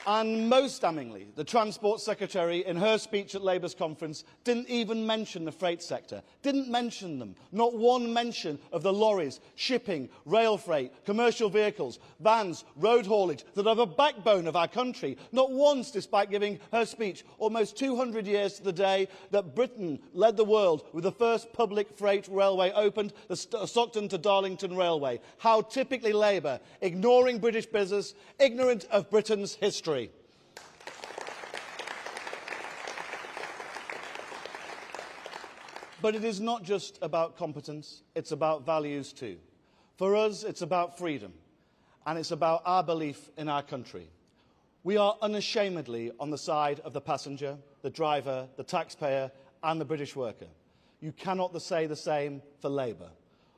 I: And most damningly, the Transport Secretary, in her speech at Labour's conference, didn't even mention the freight sector. Didn't mention them. Not one mention of the lorries, shipping, rail freight, commercial vehicles, vans, road haulage that are the backbone of our country. Not once, despite giving her speech almost 200 years to the day that Britain led the world with the first public freight railway opened, the Stockton to Darlington Railway. How typically Labour, ignoring British business, ignorant of Britain's history. But it is not just about competence, it's about values too. For us, it's about freedom, and it's about our belief in our country. We are unashamedly on the side of the passenger, the driver, the taxpayer, and the British worker. You cannot say the same for Labour.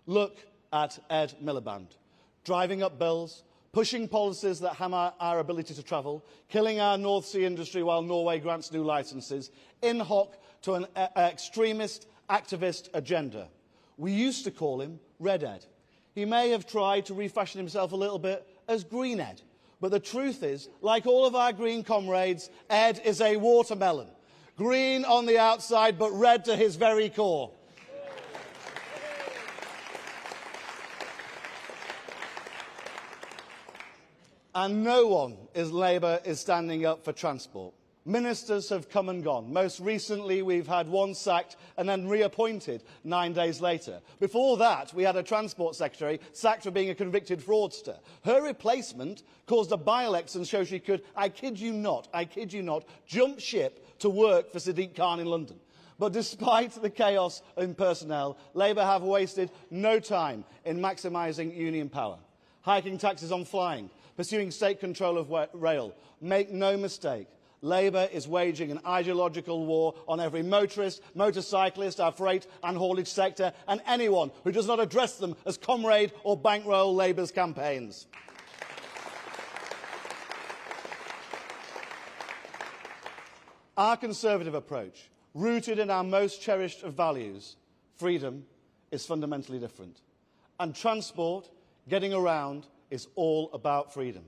I: Look at Ed Miliband, driving up bills, pushing policies that hammer our ability to travel, killing our North Sea industry while Norway grants new licences, in hoc to an extremist activist agenda. We used to call him Red Ed. He may have tried to refashion himself a little bit as Green Ed. But the truth is, like all of our green comrades, Ed is a watermelon. Green on the outside, but red to his very core. And no one in Labour is standing up for transport. Ministers have come and gone. Most recently, we've had one sacked and then reappointed 9 days later. Before that, we had a Transport Secretary sacked for being a convicted fraudster. Her replacement caused a by-election so she could, I kid you not, jump ship to work for Sadiq Khan in London. But despite the chaos in personnel, Labour have wasted no time in maximising union power. Hiking taxes on flying, pursuing state control of rail. Make no mistake, Labour is waging an ideological war on every motorist, motorcyclist, our freight and haulage sector, and anyone who does not address them as comrade or bankroll Labour's campaigns. Our Conservative approach, rooted in our most cherished of values, freedom, is fundamentally different. And transport, getting around, is all about freedom.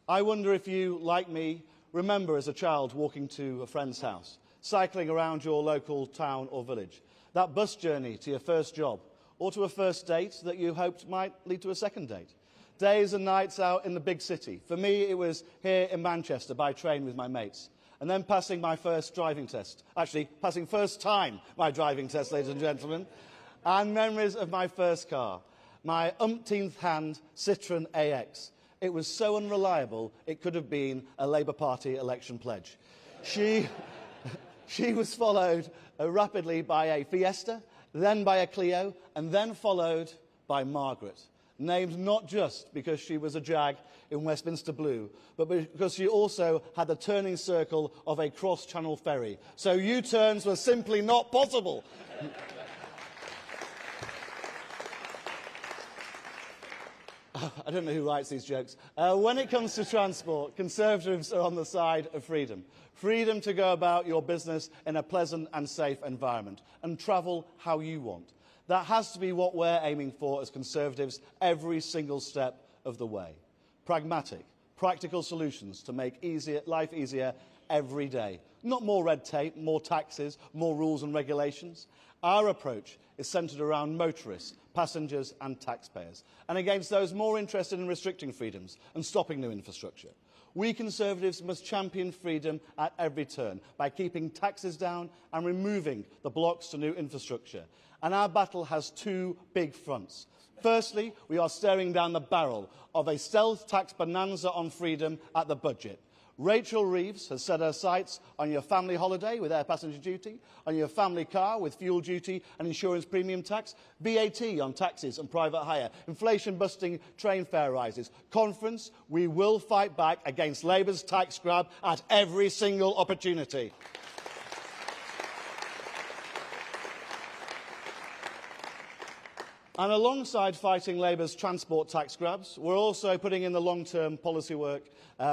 I: I wonder if you, like me, remember as a child walking to a friend's house, cycling around your local town or village, that bus journey to your first job, or to a first date that you hoped might lead to a second date. Days and nights out in the big city. For me, it was here in Manchester by train with my mates. And then passing my first driving test. Actually, passing first time my driving test, ladies and gentlemen. And memories of my first car. My umpteenth hand Citroën AX. It was so unreliable, it could have been a Labour Party election pledge. She was followed rapidly by a Fiesta, then by a Clio, and then followed by Margaret. Named not just because she was a jag in Westminster blue, but because she also had the turning circle of a cross-channel ferry. So U-turns were simply not possible. I don't know who writes these jokes. When it comes to transport, Conservatives are on the side of freedom. Freedom to go about your business in a pleasant and safe environment and travel how you want. That has to be what we're aiming for as Conservatives every single step of the way. Pragmatic, practical solutions to make life easier every day. Not more red tape, more taxes, more rules and regulations. Our approach is centred around motorists, passengers and taxpayers, and against those more interested in restricting freedoms and stopping new infrastructure. We Conservatives must champion freedom at every turn by keeping taxes down and removing the blocks to new infrastructure. And our battle has two big fronts. Firstly, we are staring down the barrel of a stealth tax bonanza on freedom at the budget. Rachel Reeves has set her sights on your family holiday with air passenger duty, on your family car with fuel duty and insurance premium tax, VAT on taxis and private hire, inflation-busting train fare rises. Conference, we will fight back against Labour's tax grab at every single opportunity. And alongside fighting Labour's transport tax grabs, we're also putting in the long-term policy work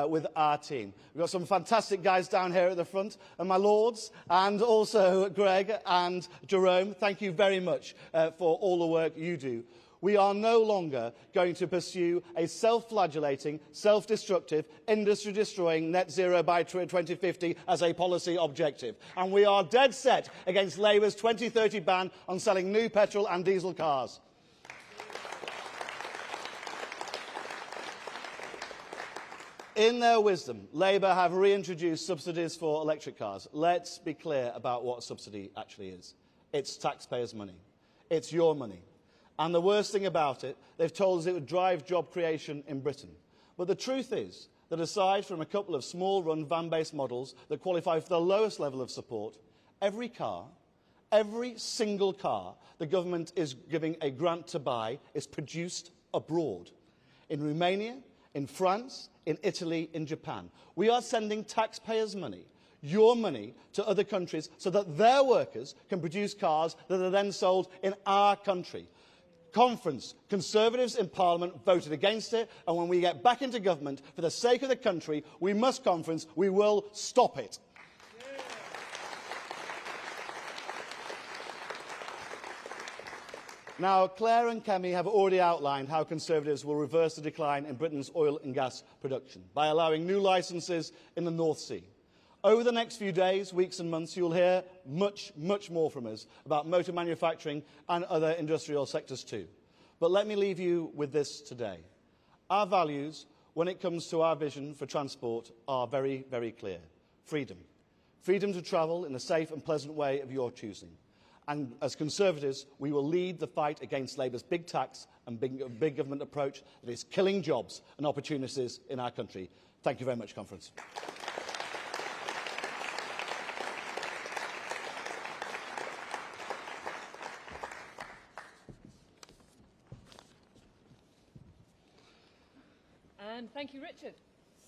I: with our team. We've got some fantastic guys down here at the front, and my lords, and also Greg and Jerome. Thank you very much for all the work you do. We are no longer going to pursue a self-flagellating, self-destructive, industry-destroying net zero by 2050 as a policy objective. And we are dead set against Labour's 2030 ban on selling new petrol and diesel cars. In their wisdom, Labour have reintroduced subsidies for electric cars. Let's be clear about what a subsidy actually is. It's taxpayers' money. It's your money. And the worst thing about it, they've told us it would drive job creation in Britain. But the truth is that aside from a couple of small-run van-based models that qualify for the lowest level of support, every single car the government is giving a grant to buy is produced abroad. In Romania, in France, in Italy, in Japan. We are sending taxpayers' money, your money, to other countries so that their workers can produce cars that are then sold in our country. Conference, Conservatives in Parliament voted against it, and when we get back into government, for the sake of the country, we must, Conference, we will stop it. Now, Claire and Kemi have already outlined how Conservatives will reverse the decline in Britain's oil and gas production by allowing new licences in the North Sea. Over the next few days, weeks and months, you'll hear much, much more from us about motor manufacturing and other industrial sectors too. But let me leave you with this today. Our values, when it comes to our vision for transport, are very, very clear. Freedom. Freedom to travel in a safe and pleasant way of your choosing. And as Conservatives, we will lead the fight against Labour's big tax and big government approach that is killing jobs and opportunities in our country. Thank you very much, Conference.
J: And thank you, Richard.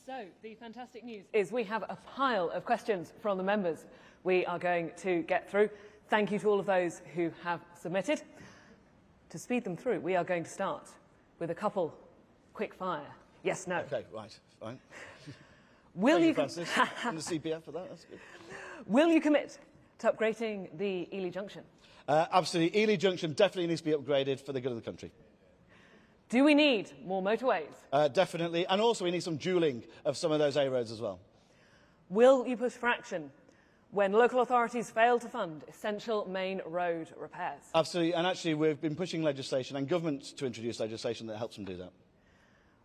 J: So, the fantastic news is we have a pile of questions from the members we are going to get through. Thank you to all of those who have submitted. To speed them through, we are going to start with a couple quick fire. Yes, no.
I: Okay, right, fine.
J: Will
I: Thank
J: you,
I: Francis, and the CPF for that, that's good.
J: Will you commit to upgrading the Ely Junction?
I: Absolutely. Ely Junction definitely needs to be upgraded for the good of the country.
J: Do we need more motorways?
I: Definitely. And also we need some dualling of some of those A roads as well.
J: Will you push for action when local authorities fail to fund essential main road repairs?
I: Absolutely, and actually we've been pushing legislation and government to introduce legislation that helps them do that.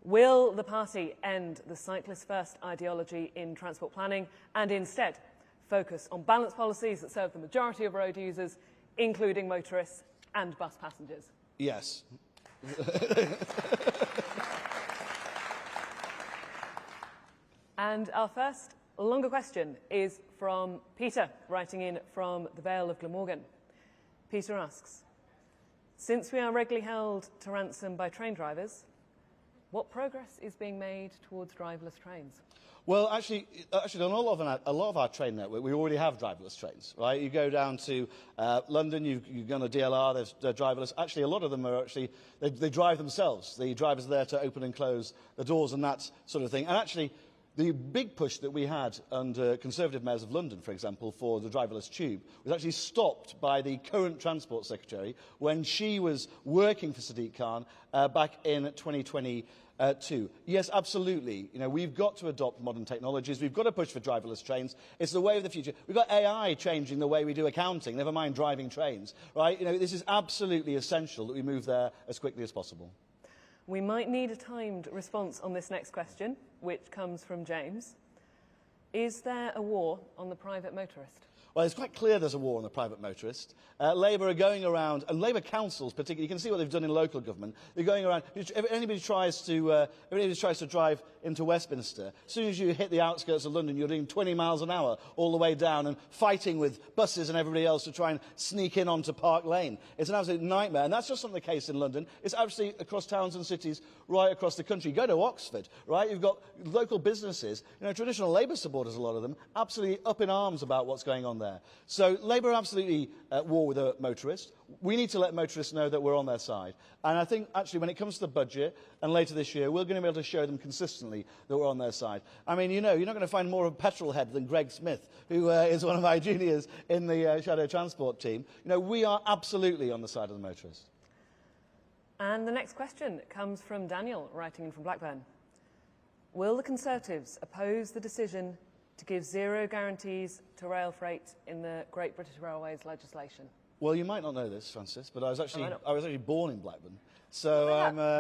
J: Will the party end the cyclist-first ideology in transport planning and instead focus on balanced policies that serve the majority of road users, including motorists and bus passengers?
I: Yes.
J: And our first longer question is from Peter, writing in from the Vale of Glamorgan. Peter asks, since we are regularly held to ransom by train drivers, what progress is being made towards driverless trains?
I: Well, actually, on a lot of our train network, we already have driverless trains, right? You go down to London, you go on a DLR, they're driverless. Actually, a lot of them are actually, they drive themselves. The drivers are there to open and close the doors and that sort of thing. And actually, the big push that we had under Conservative mayors of London, for example, for the driverless tube, was actually stopped by the current Transport Secretary when she was working for Sadiq Khan back in 2022. Yes, absolutely. You know, we've got to adopt modern technologies. We've got to push for driverless trains. It's the way of the future. We've got AI changing the way we do accounting, never mind driving trains, right? You know, this is absolutely essential that we move there as quickly as possible.
J: We might need a timed response on this next question, which comes from James. Is there a war on the private motorist?
I: Well, it's quite clear there's a war on the private motorist. Labour are going around, and Labour councils particularly, you can see what they've done in local government. They're going around, if anybody tries to drive into Westminster, as soon as you hit the outskirts of London, you're doing 20 miles an hour all the way down and fighting with buses and everybody else to try and sneak in onto Park Lane. It's an absolute nightmare, and that's just not the case in London. It's absolutely across towns and cities right across the country. Go to Oxford, right? You've got local businesses, you know, traditional Labour supporters, a lot of them, absolutely up in arms about what's going on there. So Labour are absolutely at war with the motorists. We need to let motorists know that we're on their side. And I think, actually, when it comes to the budget, and later this year, we're going to be able to show them consistently that we're on their side. I mean, you know, you're not going to find more of a petrol head than Greg Smith, who is one of my juniors in the Shadow Transport team. You know, we are absolutely on the side of the motorist.
J: And the next question comes from Daniel, writing in from Blackburn. Will the Conservatives oppose the decision to give zero guarantees to rail freight in the Great British Railways legislation?
I: Well, you might not know this, Francis, but I was actually born in Blackburn. So,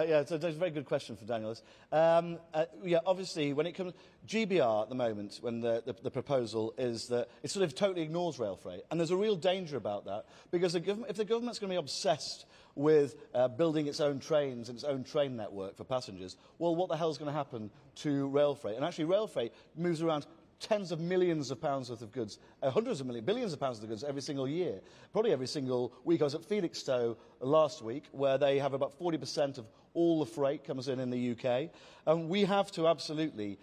I: yeah, it's a very good question for Daniel. Yeah, obviously, when it comes... GBR at the moment, when the proposal is that it sort of totally ignores rail freight. And there's a real danger about that, because if the government's going to be obsessed with building its own trains and its own train network for passengers, well, what the hell's going to happen to rail freight? And actually, rail freight moves around tens of millions of pounds worth of goods, hundreds of millions, billions of pounds worth of goods every single year, probably every single week. I was at Felixstowe last week, where they have about 40% of all the freight comes in the UK. And we have to absolutely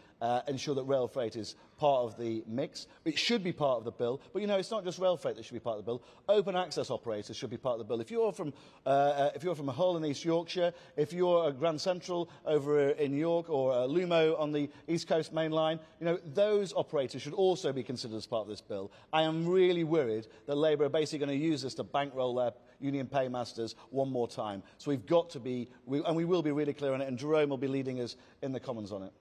I: ensure that rail freight is part of the mix. It should be part of the bill. But, you know, it's not just rail freight that should be part of the bill. Open access operators should be part of the bill. If you're from Hull in East Yorkshire, if you're a Grand Central over in York, or Lumo on the East Coast Main Line, you know, those operators should also be considered as part of this bill. I am really worried that Labour are basically going to use this to bankroll their union paymasters one more time. So we've got to be, and we will be really clear on it, and Jerome will be leading us in the Commons on it.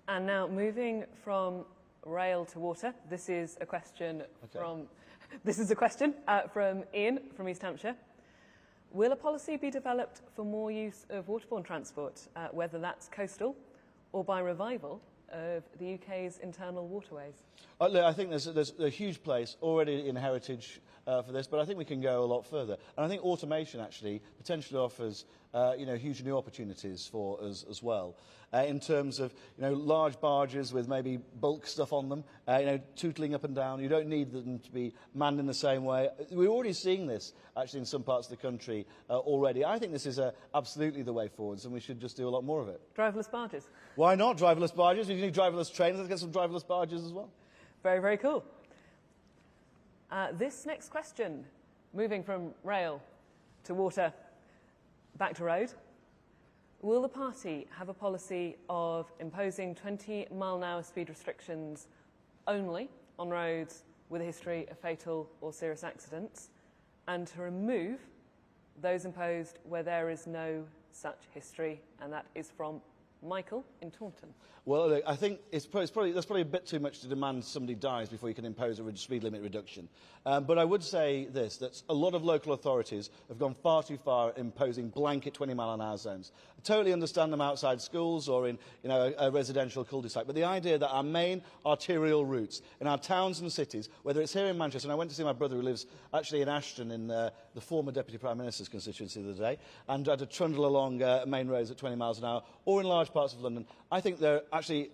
J: And now, moving from rail to water, this is a question from Ian from East Hampshire. Will a policy be developed for more use of waterborne transport, whether that's coastal or by revival of the UK's internal waterways?
I: Look, I think there's a huge place already in heritage for this, but I think we can go a lot further. And I think automation actually potentially offers huge new opportunities for us as well. In terms of large barges with maybe bulk stuff on them, tootling up and down. You don't need them to be manned in the same way. We're already seeing this actually in some parts of the country already. I think this is absolutely the way forwards, and we should just do a lot more of it.
J: Driverless barges?
I: Why not driverless barges? We need driverless trains. Let's get some driverless barges as well.
J: Very, very cool. This next question, moving from rail to water, back to road. Will the party have a policy of imposing 20-mile-an-hour speed restrictions only on roads with a history of fatal or serious accidents, and to remove those imposed where there is no such history? And that is from Michael in Taunton.
I: Well, look, I think that's probably a bit too much to demand somebody dies before you can impose a speed limit reduction. But I would say this, that a lot of local authorities have gone far too far imposing blanket 20-mile-an-hour zones. I totally understand them outside schools or in a residential cul-de-sac, but the idea that our main arterial routes in our towns and cities, whether it's here in Manchester, and I went to see my brother who lives actually in Ashton in the former Deputy Prime Minister's constituency the other day, and had to trundle along main roads at 20 miles an hour, or in large parts of London, I think they're actually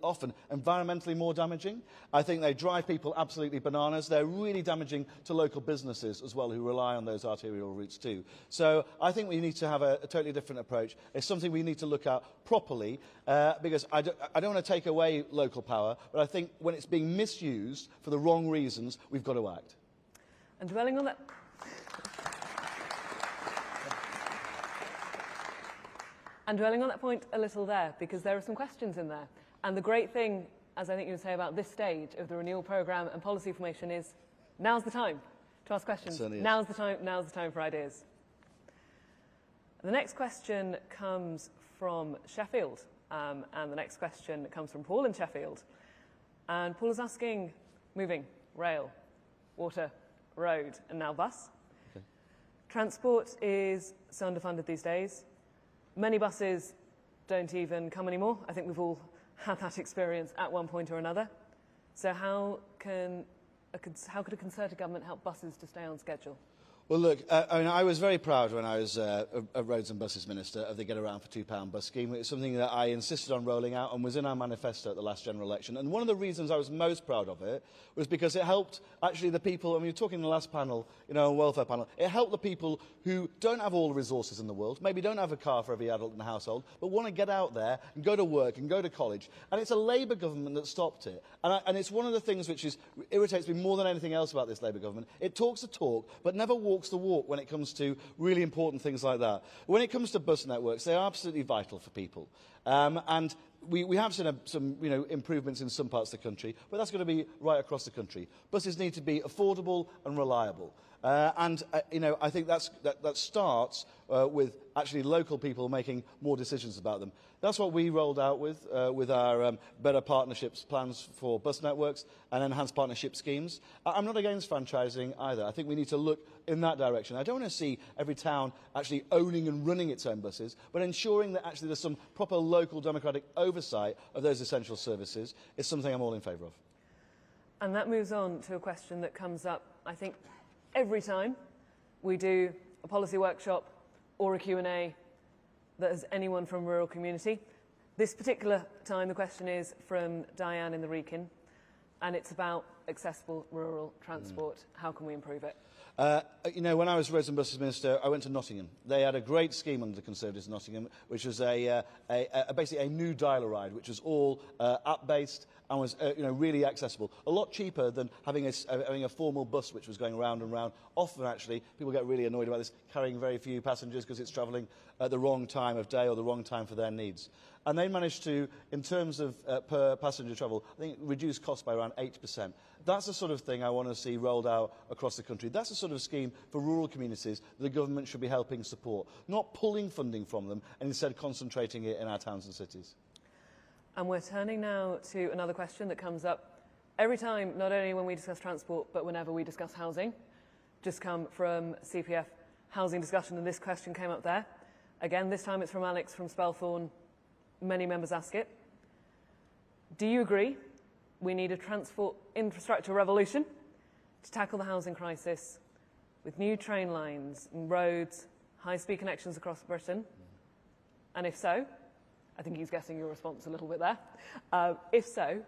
I: often environmentally more damaging. I think they drive people absolutely bananas. They're really damaging to local businesses as well who rely on those arterial routes too. So I think we need to have a totally different approach. It's something we need to look at properly because I don't want to take away local power, but I think when it's being misused for the wrong reasons, we've got to act.
J: And dwelling on that... And dwelling on that point a little there, because there are some questions in there. And the great thing, as I think you would say, about this stage of the renewal programme and policy formation is now's the time to ask questions. Now's the time for ideas. The next question comes from Sheffield, and the next question comes from Paul in Sheffield. And Paul is asking, moving, rail, water, road, and now bus. Okay. Transport is so underfunded these days. Many buses don't even come anymore. I think we've all had that experience at one point or another. So how could a Conservative government help buses to stay on schedule?
I: Well, look, I was very proud when I was a Roads and Buses Minister of the Get Around for £2 bus scheme. It was something that I insisted on rolling out and was in our manifesto at the last general election. And one of the reasons I was most proud of it was because it helped actually the people, I mean, you were talking in the last panel, welfare panel, it helped the people who don't have all the resources in the world, maybe don't have a car for every adult in the household, but want to get out there and go to work and go to college. And it's a Labour government that stopped it. And it's one of the things which irritates me more than anything else about this Labour government. It talks the talk, but never walks the walk when it comes to really important things like that. When it comes to bus networks, they are absolutely vital for people. And we have seen some improvements in some parts of the country, but that's going to be right across the country. Buses need to be affordable and reliable. I think that starts with actually local people making more decisions about them. That's what we rolled out with our better partnerships plans for bus networks and enhanced partnership schemes. I'm not against franchising either. I think we need to look in that direction. I don't want to see every town actually owning and running its own buses, but ensuring that actually there's some proper local democratic oversight of those essential services is something I'm all in favour of.
J: And that moves on to a question that comes up, I think, every time we do a policy workshop or a Q&A that has anyone from a rural community. This particular time the question is from Diane in the Wrekin, and it's about accessible rural transport. How can we improve it?
I: When I was Roads and Buses Minister, I went to Nottingham. They had a great scheme under the Conservatives in Nottingham, which was basically a new dial-a-ride, which was all app-based and was really accessible. A lot cheaper than having a formal bus which was going round and round. Often, actually, people get really annoyed about this, carrying very few passengers because it's travelling at the wrong time of day or the wrong time for their needs. And they managed to, in terms of per passenger travel, I think reduce costs by around 8%. That's the sort of thing I want to see rolled out across the country. That's the sort of scheme for rural communities that the government should be helping support, not pulling funding from them and instead concentrating it in our towns and cities.
J: And we're turning now to another question that comes up every time, not only when we discuss transport, but whenever we discuss housing. Just come from CPF housing discussion, and this question came up there. Again, this time it's from Alex from Spelthorne. Many members ask it. Do you agree we need a transport infrastructure revolution to tackle the housing crisis with new train lines and roads, high-speed connections across Britain? And if so, I think he's guessing your response a little bit there. If so,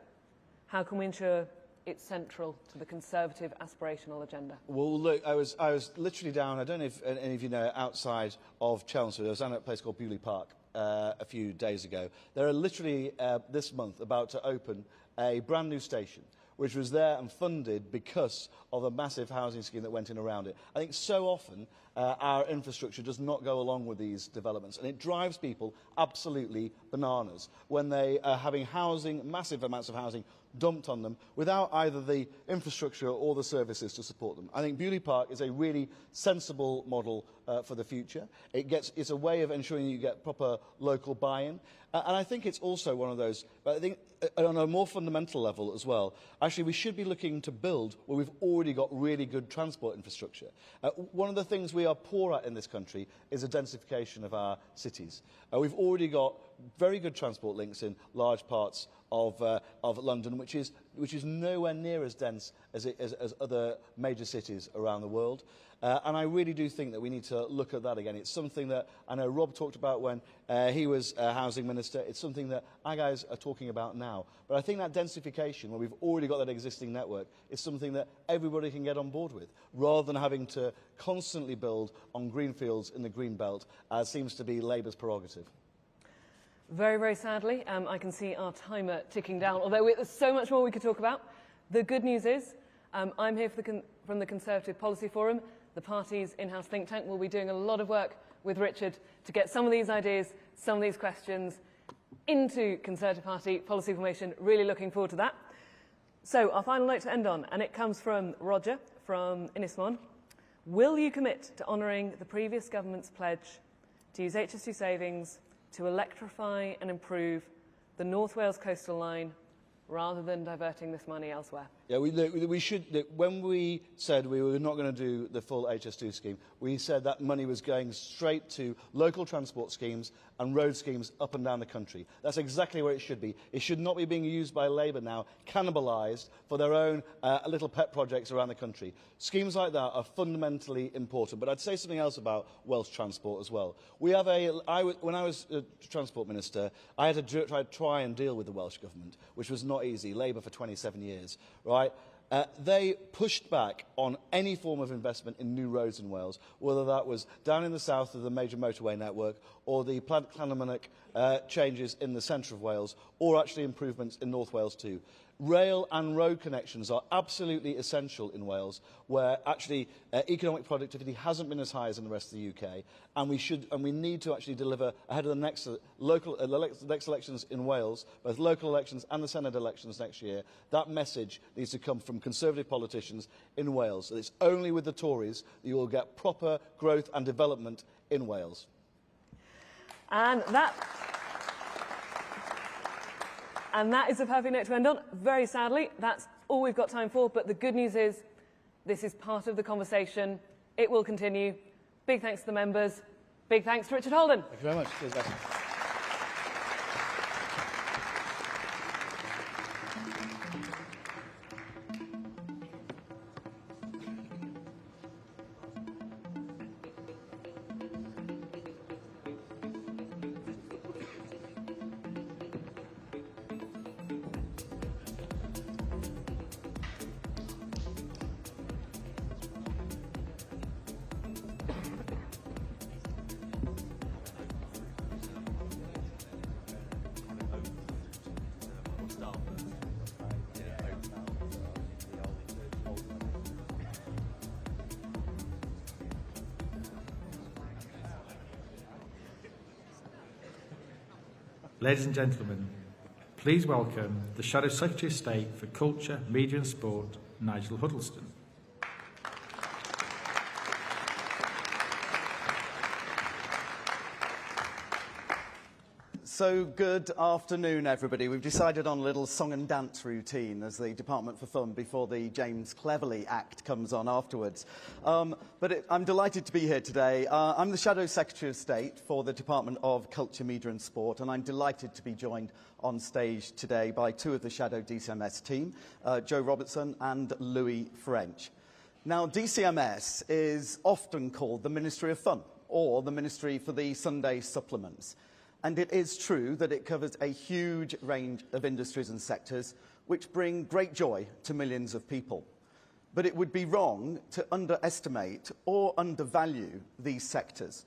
J: how can we ensure it's central to the Conservative aspirational agenda? Well,
I: look, I was literally down, I don't know if any of you know, outside of Chelmsford. I was down at a place called Bewley Park a few days ago. They're literally, this month, about to open a brand new station, which was there and funded because of a massive housing scheme that went in around it. I think so often our infrastructure does not go along with these developments, and it drives people absolutely bananas when they are having housing, massive amounts of housing, dumped on them without either the infrastructure or the services to support them. I think Bewley Park is a really sensible model for the future. It's a way of ensuring you get proper local buy-in. And I think it's also one of those, but I think on a more fundamental level as well, actually we should be looking to build where we've already got really good transport infrastructure. One of the things we are poor at in this country is the densification of our cities. We've already got very good transport links in large parts of London, which is nowhere near as dense as other major cities around the world. And I really do think that we need to look at that again. It's something that I know Rob talked about when he was housing minister. It's something that our guys are talking about now. But I think that densification, where we've already got that existing network, is something that everybody can get on board with, rather than having to constantly build on greenfields in the green belt, as seems to be Labour's prerogative.
J: Very, very sadly, I can see our timer ticking down, although there's so much more we could talk about. The good news is, I'm here from the Conservative Policy Forum. The party's in-house think tank will be doing a lot of work with Richard to get some of these ideas, some of these questions into Conservative Party policy formation. Really looking forward to that. So our final note to end on, and it comes from Roger from Innismon. Will you commit to honouring the previous government's pledge to use HS2 savings to electrify and improve the North Wales coastal line rather than diverting this money elsewhere?
I: Yeah, we should. When we said we were not going to do the full HS2 scheme, we said that money was going straight to local transport schemes and road schemes up and down the country. That's exactly where it should be. It should not be being used by Labour now, cannibalised for their own little pet projects around the country. Schemes like that are fundamentally important. But I'd say something else about Welsh transport as well. We have when I was Transport Minister, I had to try and deal with the Welsh Government, which was not easy. Labour for 27 years, right? They pushed back on any form of investment in new roads in Wales, whether that was down in the south of the major motorway network, or the Llanymynech changes in the centre of Wales, or actually improvements in North Wales too. Rail and road connections are absolutely essential in Wales, where actually economic productivity hasn't been as high as in the rest of the UK, and we need to actually deliver ahead of the next next elections in Wales, both local elections and the Senate elections next year. That message needs to come from Conservative politicians in Wales. It's only with the Tories that you will get proper growth and development in Wales.
J: And that is a perfect note to end on. Very sadly, that's all we've got time for. But the good news is, this is part of the conversation. It will continue. Big thanks to the members. Big thanks to Richard Holden.
I: Thank you very much. Cheers, guys.
E: Ladies and gentlemen, please welcome the Shadow Secretary of State for Culture, Media and Sport, Nigel Huddleston.
K: So, good afternoon, everybody. We've decided on a little song and dance routine as the Department for Fun before the James Cleverly Act comes on afterwards. I'm delighted to be here today. I'm the Shadow Secretary of State for the Department of Culture, Media and Sport, and I'm delighted to be joined on stage today by two of the Shadow DCMS team, Joe Robertson and Louis French. Now, DCMS is often called the Ministry of Fun, or the Ministry for the Sunday Supplements. And it is true that it covers a huge range of industries and sectors which bring great joy to millions of people. But it would be wrong to underestimate or undervalue these sectors.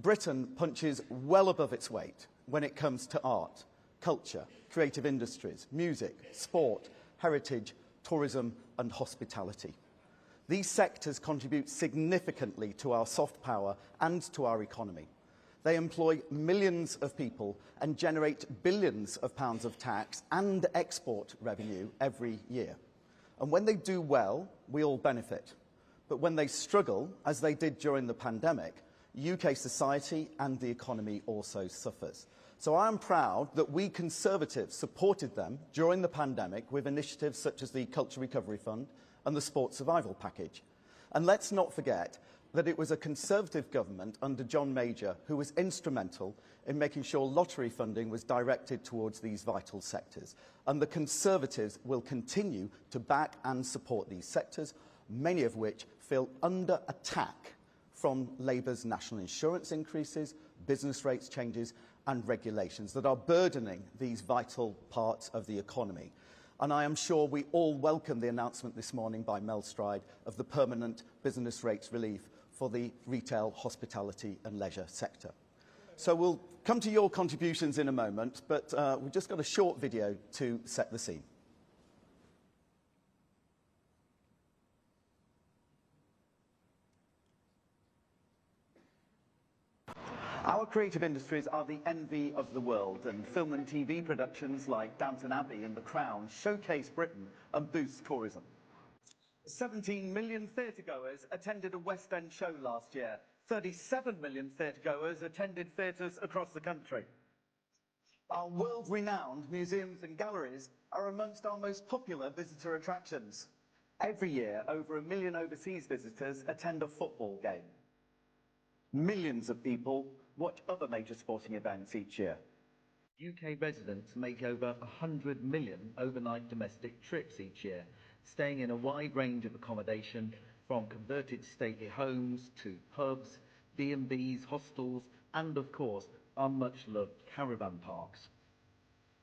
K: Britain punches well above its weight when it comes to art, culture, creative industries, music, sport, heritage, tourism and hospitality. These sectors contribute significantly to our soft power and to our economy. They employ millions of people and generate billions of pounds of tax and export revenue every year. And when they do well, we all benefit. But when they struggle, as they did during the pandemic, UK society and the economy also suffers. So I am proud that we Conservatives supported them during the pandemic with initiatives such as the Culture Recovery Fund and the Sport Survival Package. And let's not forget that it was a Conservative government under John Major who was instrumental in making sure lottery funding was directed towards these vital sectors. And the Conservatives will continue to back and support these sectors, many of which feel under attack from Labour's national insurance increases, business rates changes and regulations that are burdening these vital parts of the economy. And I am sure we all welcome the announcement this morning by Mel Stride of the permanent business rates relief for the retail, hospitality and leisure sector. So we'll come to your contributions in a moment, but we've just got a short video to set the scene. Our creative industries are the envy of the world, and film and TV productions like Downton Abbey and The Crown showcase Britain and boost tourism. 17 million theatregoers attended a West End show last year. 37 million theatregoers attended theatres across the country. Our world-renowned museums and galleries are amongst our most popular visitor attractions. Every year, over 1 million overseas visitors attend a football game. Millions of people watch other major sporting events each year.
L: UK residents make over 100 million overnight domestic trips each year, staying in a wide range of accommodation, from converted stately homes to pubs, B&Bs, hostels, and of course, our much-loved caravan parks.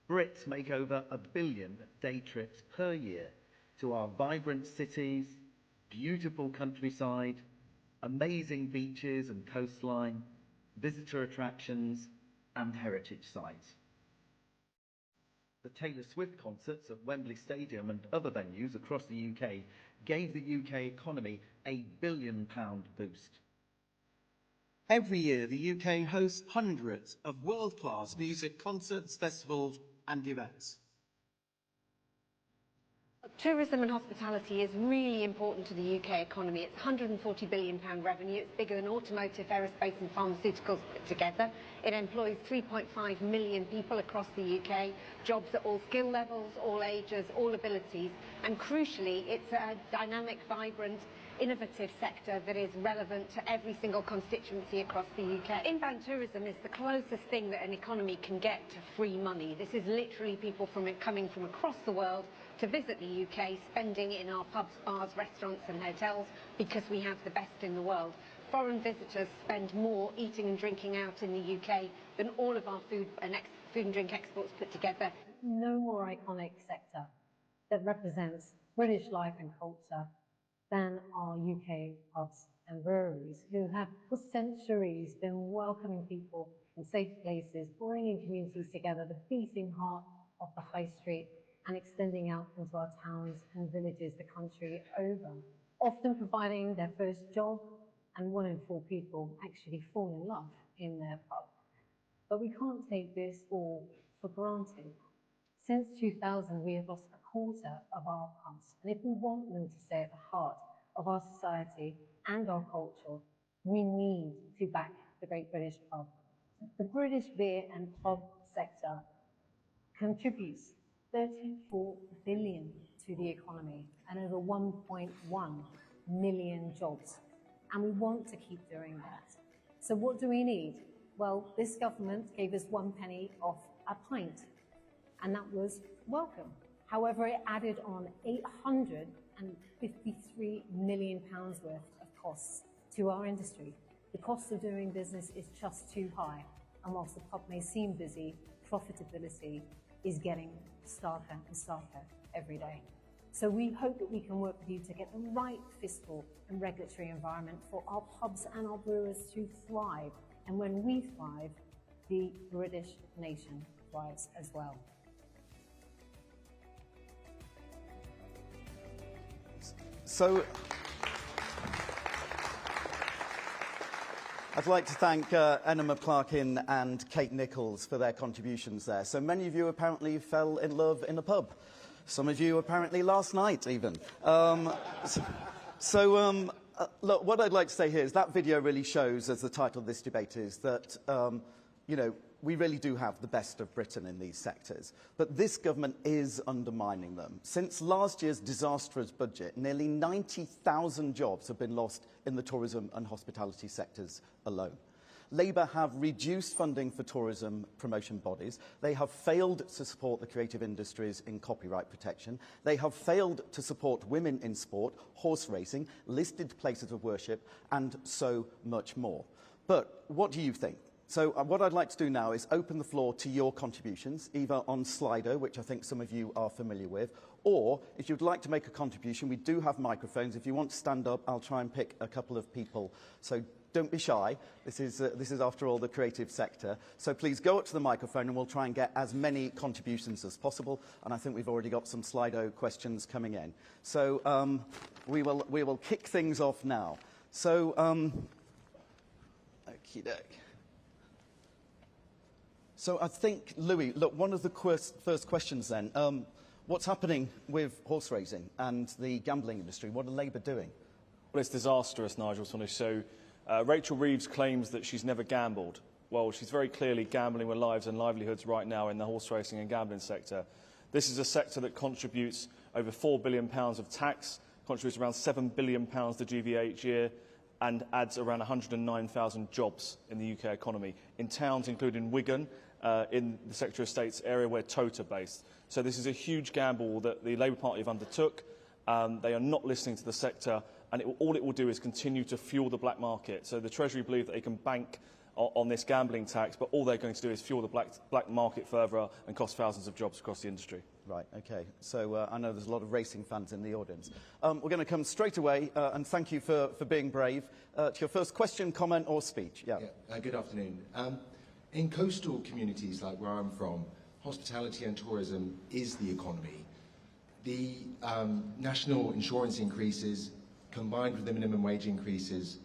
L: Brits make over 1 billion day trips per year to our vibrant cities, beautiful countryside, amazing beaches and coastline, visitor attractions, and heritage sites. The Taylor Swift concerts at Wembley Stadium and other venues across the UK gave the UK economy a £1 billion boost.
M: Every year, the UK hosts hundreds of world-class music concerts, festivals, and events.
N: Tourism and hospitality is really important to the UK economy. It's £140 billion revenue. It's bigger than automotive, aerospace and pharmaceuticals put together. It employs 3.5 million people across the UK, jobs at all skill levels, all ages, all abilities. And crucially, it's a dynamic, vibrant, innovative sector that is relevant to every single constituency across the UK. Inbound tourism is the closest thing that an economy can get to free money. This is literally people coming from across the world to visit the UK, spending in our pubs, bars, restaurants and hotels because we have the best in the world. Foreign visitors spend more eating and drinking out in the UK than all of our food and drink exports put together.
O: No more iconic sector that represents British life and culture than our UK pubs and breweries, who have for centuries been welcoming people in safe places, bringing communities together, the beating heart of the high street, and extending out into our towns and villages the country over, often providing their first job, and 1 in 4 people actually fall in love in their pub. But we can't take this all for granted. Since 2000, we have lost a quarter of our pubs, and if we want them to stay at the heart of our society and our culture, we need to back the Great British Pub. The British beer and pub sector contributes 34 billion to the economy and over 1.1 million jobs. And we want to keep doing that. So what do we need? Well, this government gave us 1 penny off a pint, and that was welcome. However, it added on £853 million worth of costs to our industry. The cost of doing business is just too high, and whilst the pub may seem busy, profitability is getting starker and starker every day. So we hope that we can work with you to get the right fiscal and regulatory environment for our pubs and our brewers to thrive. And when we thrive, the British nation thrives as well.
K: So, I'd like to thank Enna McClarkin and Kate Nichols for their contributions there. So many of you apparently fell in love in a pub. Some of you apparently last night even. Look, what I'd like to say here is that video really shows, as the title of this debate is, that, you know, we really do have the best of Britain in these sectors. But this government is undermining them. Since last year's disastrous budget, nearly 90,000 jobs have been lost in the tourism and hospitality sectors alone. Labour have reduced funding for tourism promotion bodies. They have failed to support the creative industries in copyright protection. They have failed to support women in sport, horse racing, listed places of worship, and so much more. But what do you think? So what I'd like to do now is open the floor to your contributions, either on Slido, which I think some of you are familiar with, or if you'd like to make a contribution, we do have microphones. If you want to stand up, I'll try and pick a couple of people. So don't be shy. This is after all, the creative sector. So please go up to the microphone and we'll try and get as many contributions as possible. And I think we've already got some Slido questions coming in. So we will kick things off now. So, okey-doke. So I think, Louis, look, one of the first questions then, what's happening with horse racing and the gambling industry? What are Labour doing?
P: Well, it's disastrous, Nigel. So Rachel Reeves claims that she's never gambled. Well, she's very clearly gambling with lives and livelihoods right now in the horse racing and gambling sector. This is a sector that contributes over £4 billion of tax, contributes around £7 billion to GVA each year, and adds around 109,000 jobs in the UK economy, in towns including Wigan, in the Secretary of State's area where Tote are based. So this is a huge gamble that the Labour Party have undertook. They are not listening to the sector, and all it will do is continue to fuel the black market. So the Treasury believe that they can bank on this gambling tax, but all they're going to do is fuel the black market further and cost thousands of jobs across the industry.
K: Right, OK. So I know there's a lot of racing fans in the audience. We're going to come straight away, and thank you for being brave, to your first question, comment or speech. Yeah.
Q: Good afternoon. In coastal communities like where I'm from, hospitality and tourism is the economy. The national insurance increases, combined with the minimum wage increases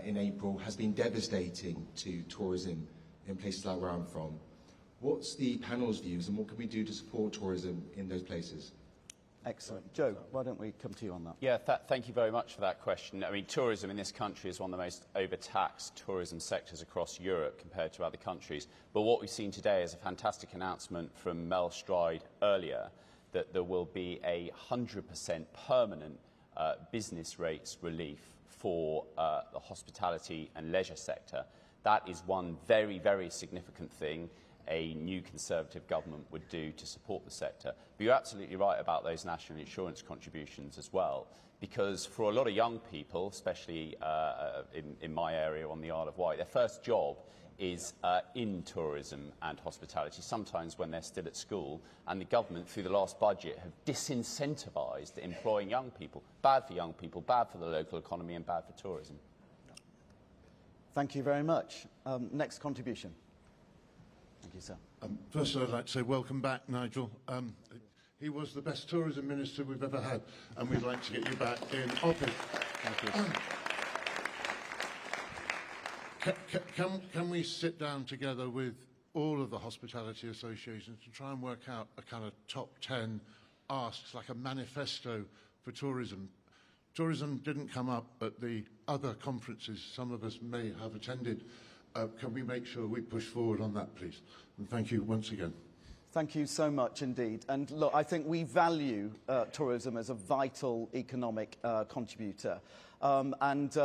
Q: in April, has been devastating to tourism in places like where I'm from. What's the panel's views and what can we do to support tourism in those places?
K: Excellent. Joe, why don't we come to you on that?
R: Yeah, thank you very much for that question. I mean, tourism in this country is one of the most overtaxed tourism sectors across Europe compared to other countries. But what we've seen today is a fantastic announcement from Mel Stride earlier that there will be a 100% permanent business rates relief for the hospitality and leisure sector. That is one very, very significant thing a new Conservative government would do to support the sector. But you're absolutely right about those national insurance contributions as well, because for a lot of young people, especially in my area on the Isle of Wight, their first job is in tourism and hospitality, sometimes when they're still at school, and the government, through the last budget, have disincentivised employing young people. Bad for young people, bad for the local economy, and bad for tourism.
K: Thank you very much. Next contribution. Thank you, sir.
S: First, I'd like to say welcome back, Nigel. He was the best tourism minister we've ever had, and we'd like to get you back in office.
K: Thank
S: you. Can we sit down together with all of the hospitality associations to try and work out a kind of top 10 asks, like a manifesto for tourism? Tourism didn't come up at the other conferences some of us may have attended. Can we make sure we push forward on that, please? And thank you once again.
K: Thank you so much indeed. And look, I think we value tourism as a vital economic contributor. And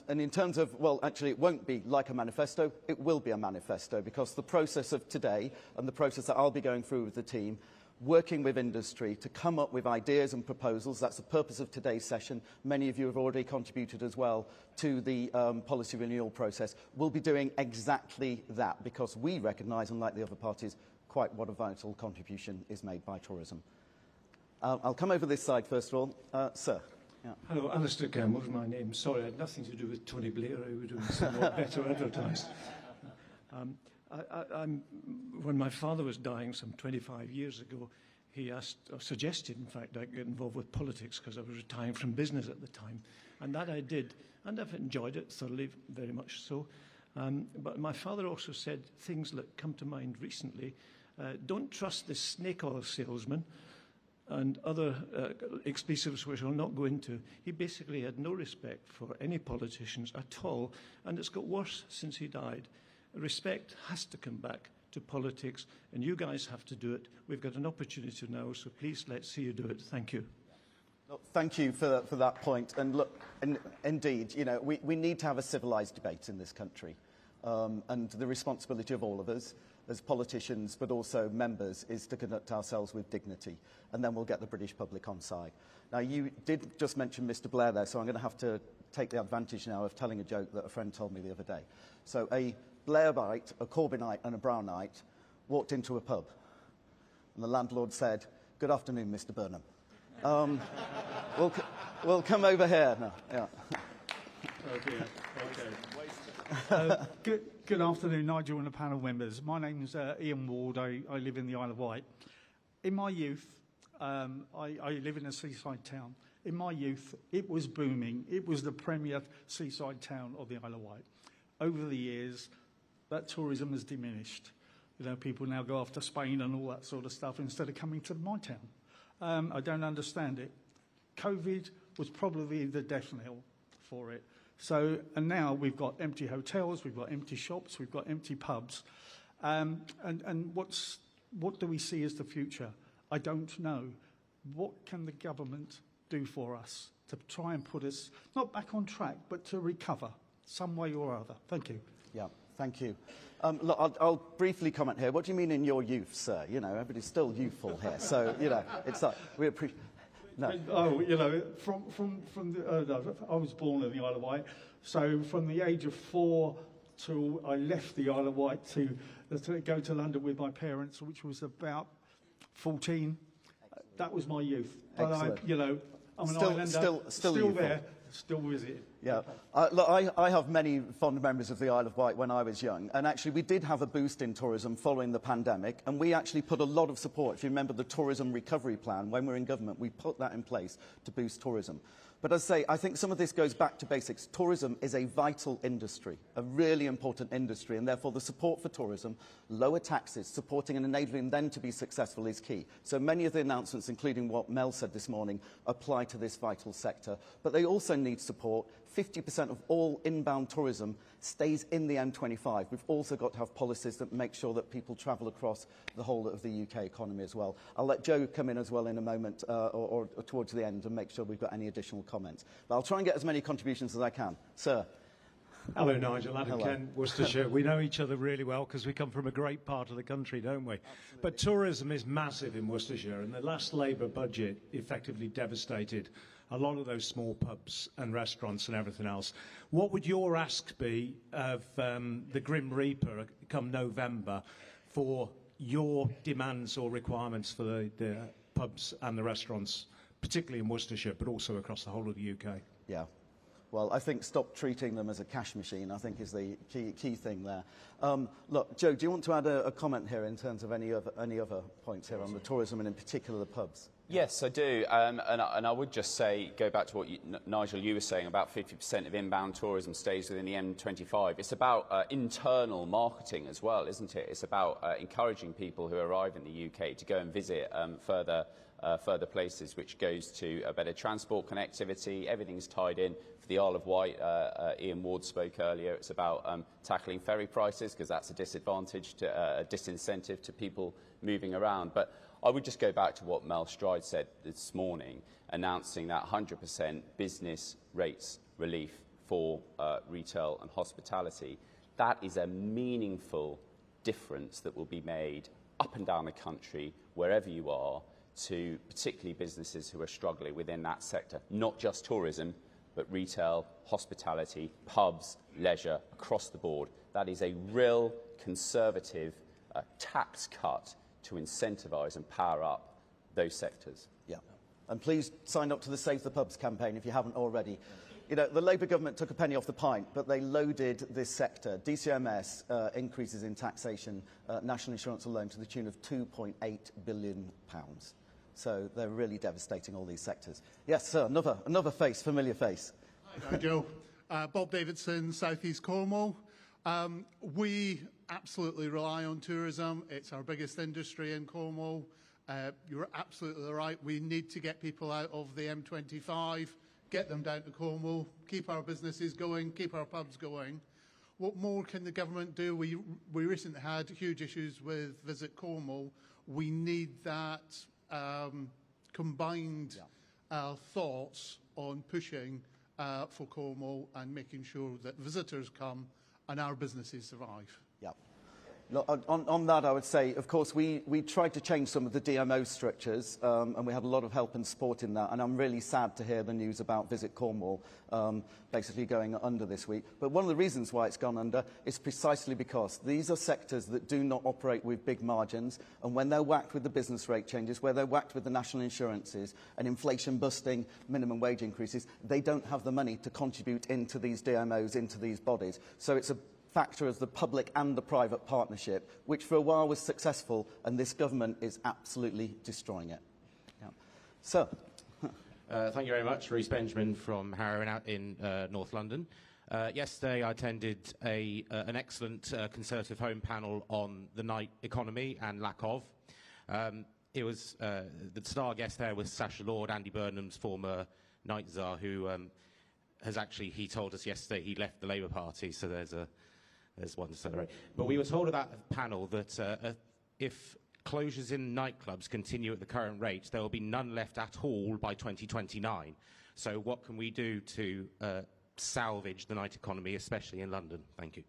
K: in terms of, well, actually, it won't be like a manifesto. It will be a manifesto, because the process of today and the process that I'll be going through with the team, working with industry to come up with ideas and proposals. That's the purpose of today's session. Many of you have already contributed as well to the policy renewal process. We'll be doing exactly that, because we recognise, unlike the other parties, quite what a vital contribution is made by tourism. I'll come over this side first of all. Sir. Yeah.
T: Hello, Alistair Campbell's my name. Sorry, I had nothing to do with Tony Blair. I was doing somewhat better advertised. When my father was dying some 25 years ago, he asked, or suggested, in fact, I get involved with politics because I was retiring from business at the time. And that I did, and I've enjoyed it thoroughly, very much so. But my father also said things that come to mind recently. Don't trust the snake oil salesman and other expletives which I'll not go into. He basically had no respect for any politicians at all, and it's got worse since he died. Respect has to come back to politics, and you guys have to do it. We've got an opportunity now, so please let's see you do it. Thank you.
K: Thank you for that point. And look, indeed, you know, we need to have a civilised debate in this country. And the responsibility of all of us as politicians, but also members, is to conduct ourselves with dignity. And then we'll get the British public on side. Now, you did just mention Mr. Blair there, so I'm going to have to take the advantage now of telling a joke that a friend told me the other day. So a Blairite, a Corbynite and a Brownite walked into a pub. And the landlord said, "Good afternoon, Mr. Burnham. We'll come over here now." Yeah.
U: Okay. Good afternoon, Nigel and the panel members. My name's Ian Ward. I live in the Isle of Wight. In my youth, I live in a seaside town. In my youth, it was booming. It was the premier seaside town of the Isle of Wight. Over the years, that tourism has diminished. You know, people now go off to Spain and all that sort of stuff instead of coming to my town. I don't understand it. COVID was probably the death knell for it. So, and now we've got empty hotels, we've got empty shops, we've got empty pubs. And what do we see as the future? I don't know. What can the government do for us to try and put us, not back on track, but to recover some way or other? Thank you.
K: Yeah, thank you. Look, I'll briefly comment here. What do you mean in your youth, sir? You know, everybody's still youthful here. So, you know, it's like, we appreciate... No.
U: Oh, you know, from the, I was born in the Isle of Wight, so from the age of 4 till I left the Isle of Wight to go to London with my parents, which was about 14. That was my youth. But
K: Excellent.
U: you know, I'm an
K: Still
U: islander, still there, still visiting.
K: Yeah. Look, I have many fond memories of the Isle of Wight when I was young, and actually we did have a boost in tourism following the pandemic, and we actually put a lot of support. If you remember the tourism recovery plan, when we were in government, we put that in place to boost tourism. But as I say, I think some of this goes back to basics. Tourism is a vital industry, a really important industry, and therefore the support for tourism, lower taxes, supporting and enabling them to be successful is key. So many of the announcements, including what Mel said this morning, apply to this vital sector. But they also need support. 50% of all inbound tourism stays in the M25. We've also got to have policies that make sure that people travel across the whole of the UK economy as well. I'll let Joe come in as well in a moment or towards the end and make sure we've got any additional comments. But I'll try and get as many contributions as I can. Sir.
V: Hello, Nigel. Adam Kent, Worcestershire. We know each other really well because we come from a great part of the country, don't we? Absolutely. But tourism is massive in Worcestershire, and the last Labour budget effectively devastated a lot of those small pubs and restaurants and everything else. What would your ask be of the Grim Reaper come November for your demands or requirements for the pubs and the restaurants, particularly in Worcestershire, but also across the whole of the UK?
K: Yeah. Well, I think stop treating them as a cash machine, I think, is the key thing there. Look, Joe, do you want to add a comment here in terms of any other points here on the tourism and in particular the pubs?
R: Yes, I do. And I would just say, go back to what Nigel, you were saying, about 50% of inbound tourism stays within the M25. It's about internal marketing as well, isn't it? It's about encouraging people who arrive in the UK to go and visit further places, which goes to a better transport connectivity. Everything's tied in. For the Isle of Wight, Ian Ward spoke earlier, it's about tackling ferry prices, because that's a disadvantage, a disincentive to people moving around. But I would just go back to what Mel Stride said this morning, announcing that 100% business rates relief for retail and hospitality. That is a meaningful difference that will be made up and down the country, wherever you are, to particularly businesses who are struggling within that sector, not just tourism, but retail, hospitality, pubs, leisure, across the board. That is a real Conservative tax cut to incentivise and power up those sectors.
K: Yeah. And please sign up to the Save the Pubs campaign if you haven't already. You know, the Labour government took a penny off the pint, but they loaded this sector. DCMS increases in taxation, national insurance alone, to the tune of £2.8 billion. So they're really devastating, all these sectors. Yes, sir, another face, familiar face.
B: Hi, Nigel. Bob Davidson, South East Cornwall. We absolutely rely on tourism. It's our biggest industry in Cornwall. You're absolutely right. We need to get people out of the M25, get them down to Cornwall, keep our businesses going, keep our pubs going. What more can the government do? We recently had huge issues with Visit Cornwall. We need that combined thoughts on pushing for Cornwall and making sure that visitors come and our businesses survive.
K: Yeah. On that, I would say, of course, we tried to change some of the DMO structures, and we had a lot of help and support in that. And I'm really sad to hear the news about Visit Cornwall basically going under this week. But one of the reasons why it's gone under is precisely because these are sectors that do not operate with big margins. And when they're whacked with the business rate changes, where they're whacked with the national insurances and inflation-busting minimum wage increases, they don't have the money to contribute into these DMOs, into these bodies. So it's a factor as the public and the private partnership, which for a while was successful, and this government is absolutely destroying it. Yeah. Sir.
C: Thank you very much. Rhys Benjamin from Harrow out in North London. Yesterday I attended an excellent Conservative Home panel on the night economy and lack of. It was the star guest there was Sacha Lord, Andy Burnham's former night czar, who has actually, he told us yesterday he left the Labour Party, so there's one to celebrate. But we were told at that panel that if closures in nightclubs continue at the current rate, there will be none left at all by 2029. So what can we do to salvage the night economy, especially in London? Thank you.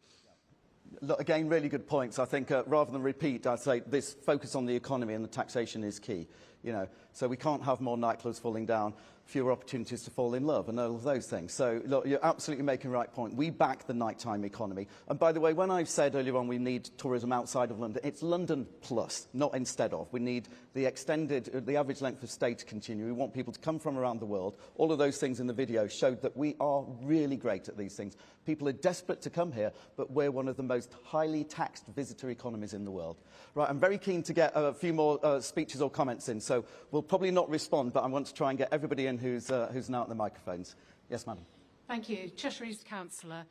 K: Look, again, really good points. I think rather than repeat, I'd say this focus on the economy and the taxation is key. You know, so we can't have more nightclubs falling down, fewer opportunities to fall in love and all of those things. So, look, you're absolutely making the right point. We back the nighttime economy. And by the way, when I said earlier on we need tourism outside of London, it's London plus, not instead of. We need the average length of stay to continue. We want people to come from around the world. All of those things in the video showed that we are really great at these things. People are desperate to come here, but we're one of the most highly taxed visitor economies in the world. Right, I'm very keen to get a few more speeches or comments in, so we'll probably not respond, but I want to try and get everybody in who's now at the microphones. Yes, madam.
W: Thank you. Cheshire East Councillor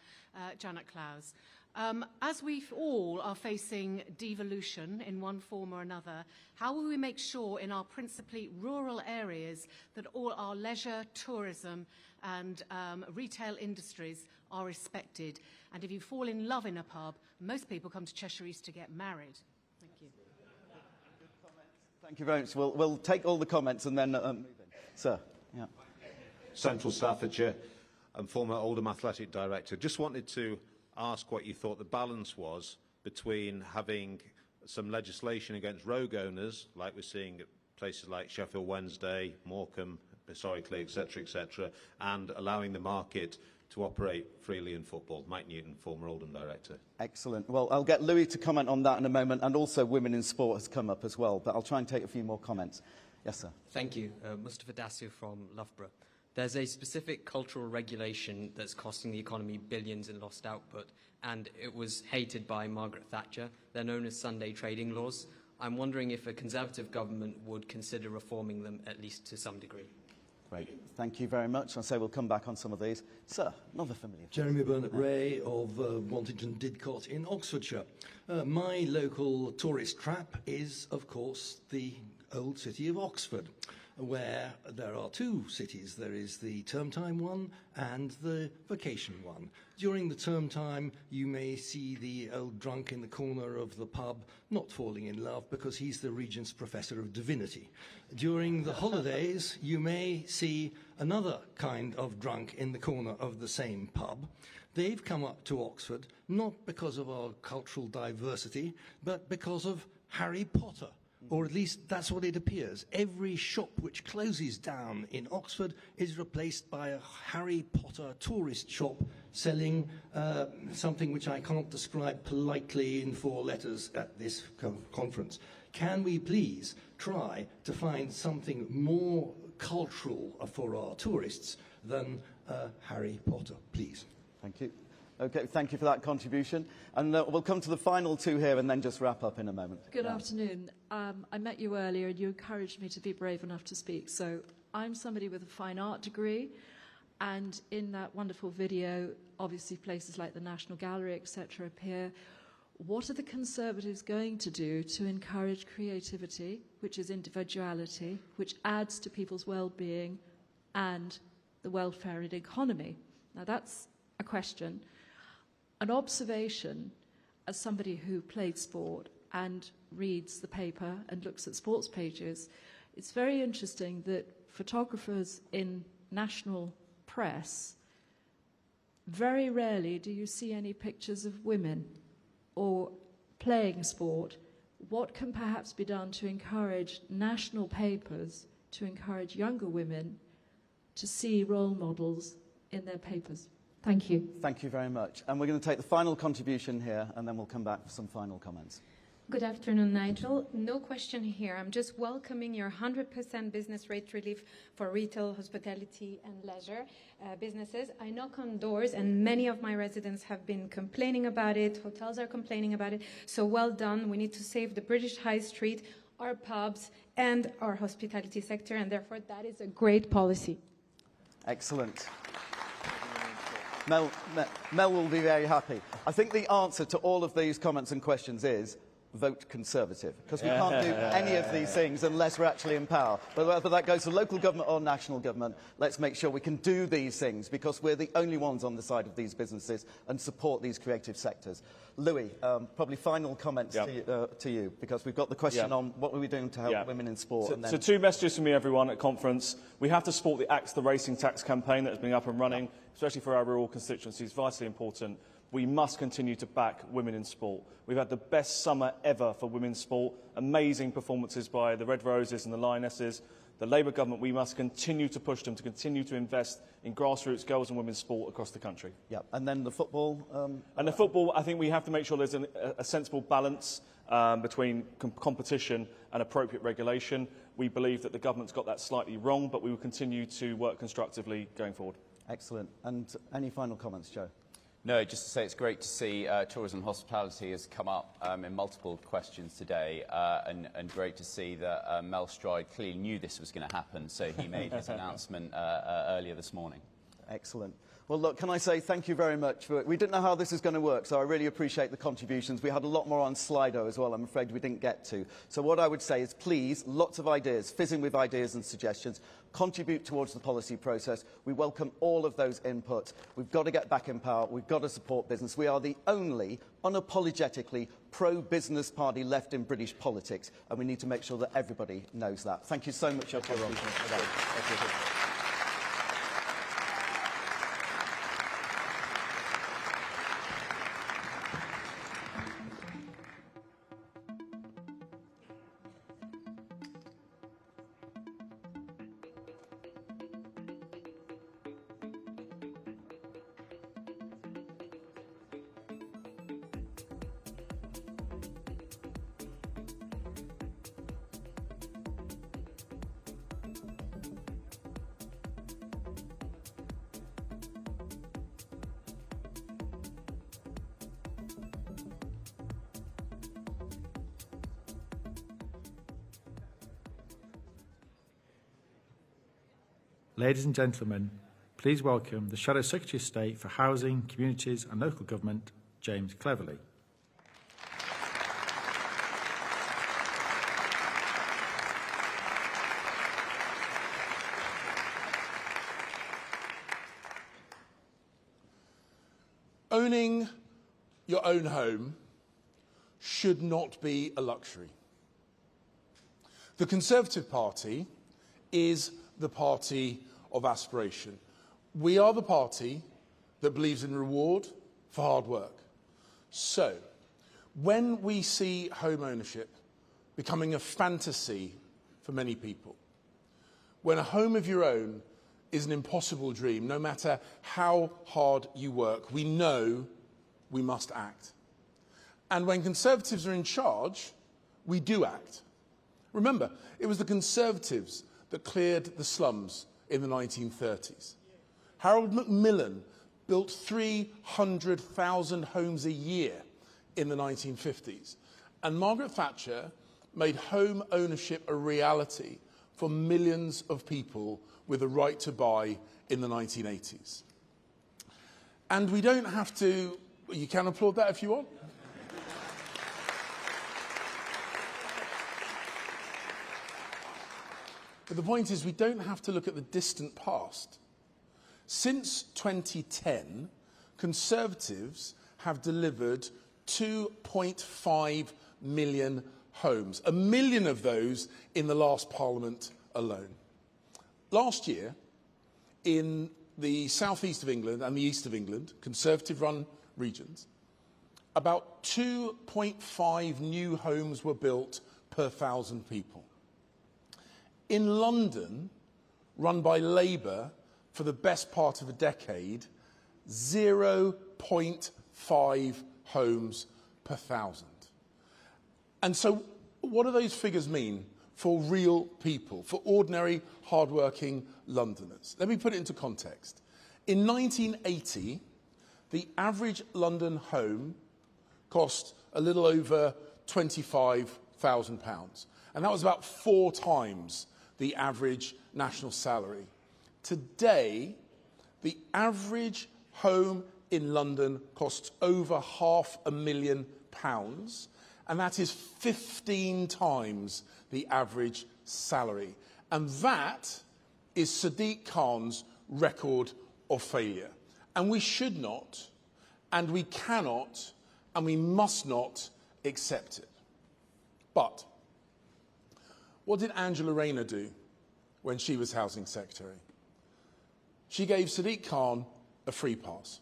W: Janet Clowes. As we all are facing devolution in one form or another, how will we make sure in our principally rural areas that all our leisure, tourism and retail industries are respected? And if you fall in love in a pub, most people come to Cheshire East to get married. Thank you.
K: Thank you very much. We'll take all the comments and then move in. Sir. Yeah.
X: Central Staffordshire and former Oldham Athletic Director. Just wanted to ask what you thought the balance was between having some legislation against rogue owners, like we're seeing at places like Sheffield Wednesday, Morecambe, historically, etc., and allowing the market to operate freely in football. Mike Newton, former Oldham Director.
K: Excellent. Well, I'll get Louis to comment on that in a moment, and also women in sport has come up as well, but I'll try and take a few more comments. Yes, sir.
Y: Thank you. Mustafa Dasu from Loughborough. There's a specific cultural regulation that's costing the economy billions in lost output, and it was hated by Margaret Thatcher. They're known as Sunday trading laws. I'm wondering if a Conservative government would consider reforming them, at least to some degree.
K: Great. Thank you very much. I'll say we'll come back on some of these. Sir, another familiar.
Z: Jeremy Burnett-Ray of Wantington Didcot in Oxfordshire. My local tourist trap is, of course, the old city of Oxford, where there are two cities. There is the term time one and the vacation one. During the term time, you may see the old drunk in the corner of the pub not falling in love because he's the Regent's Professor of Divinity. During the holidays, you may see another kind of drunk in the corner of the same pub. They've come up to Oxford not because of our cultural diversity, but because of Harry Potter. Or at least that's what it appears. Every shop which closes down in Oxford is replaced by a Harry Potter tourist shop selling something which I can't describe politely in 4 letters at this conference. Can we please try to find something more cultural for our tourists than Harry Potter, please?
K: Thank you. Okay, thank you for that contribution. And we'll come to the final two here and then just wrap up in a moment.
A: Good afternoon. I met you earlier and you encouraged me to be brave enough to speak. So I'm somebody with a fine art degree, and in that wonderful video, obviously places like the National Gallery, etc. appear. What are the Conservatives going to do to encourage creativity, which is individuality, which adds to people's well-being and the welfare and economy? Now that's a question. An observation, as somebody who played sport and reads the paper and looks at sports pages, it's very interesting that photographers in national press, very rarely do you see any pictures of women or playing sport. What can perhaps be done to encourage national papers, to encourage younger women to see role models in their papers? Thank you.
K: Thank you very much. And we're going to take the final contribution here, and then we'll come back for some final comments.
D: Good afternoon, Nigel. No question here. I'm just welcoming your 100% business rate relief for retail, hospitality and leisure businesses. I knock on doors and many of my residents have been complaining about it. Hotels are complaining about it. So well done. We need to save the British High Street, our pubs and our hospitality sector, and therefore that is a great policy.
K: Excellent. Mel will be very happy. I think the answer to all of these comments and questions is vote Conservative, because we can't do any of these things unless we're actually in power. But whether that goes to local government or national government, let's make sure we can do these things, because we're the only ones on the side of these businesses and support these creative sectors. Louis, probably final comments to you, because we've got the question on what are we doing to help women in sport.
P: So two messages from me, everyone, at conference. We have to support the Axe the Racing Tax campaign that has been up and running, especially for our rural constituencies, vitally important. We must continue to back women in sport. We've had the best summer ever for women's sport, amazing performances by the Red Roses and the Lionesses. The Labour government, we must continue to push them to continue to invest in grassroots girls and women's sport across the country.
K: Yeah, and then the football?
P: And the football, I think we have to make sure there's a sensible balance between competition and appropriate regulation. We believe that the government's got that slightly wrong, but we will continue to work constructively going forward.
K: Excellent. And any final comments, Joe?
R: No, just to say it's great to see tourism and hospitality has come up in multiple questions today, and great to see that Mel Stride clearly knew this was going to happen, so he made his announcement earlier this morning.
K: Excellent. Well, look, can I say thank you very much for it. We didn't know how this was going to work, so I really appreciate the contributions. We had a lot more on Slido as well, I'm afraid we didn't get to. So what I would say is, please, lots of ideas, fizzing with ideas and suggestions, contribute towards the policy process. We welcome all of those inputs. We've got to get back in power. We've got to support business. We are the only unapologetically pro-business party left in British politics, and we need to make sure that everybody knows that. Thank you so much for your contribution.
E: Ladies and gentlemen, please welcome the Shadow Secretary of State for Housing, Communities and Local Government, James Cleverly.
F: Owning your own home should not be a luxury. The Conservative Party is the party of aspiration. We are the party that believes in reward for hard work. So, when we see home ownership becoming a fantasy for many people, when a home of your own is an impossible dream, no matter how hard you work, we know we must act. And when Conservatives are in charge, we do act. Remember, it was the Conservatives that cleared the slums in the 1930s. Harold Macmillan built 300,000 homes a year in the 1950s. And Margaret Thatcher made home ownership a reality for millions of people with a right to buy in the 1980s. And we don't have to, you can applaud that if you want. But the point is, we don't have to look at the distant past. Since 2010, Conservatives have delivered 2.5 million homes, 1 million of those in the last Parliament alone. Last year, in the southeast of England and the east of England, Conservative-run regions, about 2.5 new homes were built per 1,000 people. In London, run by Labour for the best part of a decade, 0.5 homes per 1,000. And so what do those figures mean for real people, for ordinary, hard-working Londoners? Let me put it into context. In 1980, the average London home cost a little over £25,000. And that was about 4 times the average national salary. Today, the average home in London costs over £500,000, and that is 15 times the average salary. And that is Sadiq Khan's record of failure. And we should not, and we cannot, and we must not accept it. But what did Angela Rayner do when she was Housing Secretary? She gave Sadiq Khan a free pass.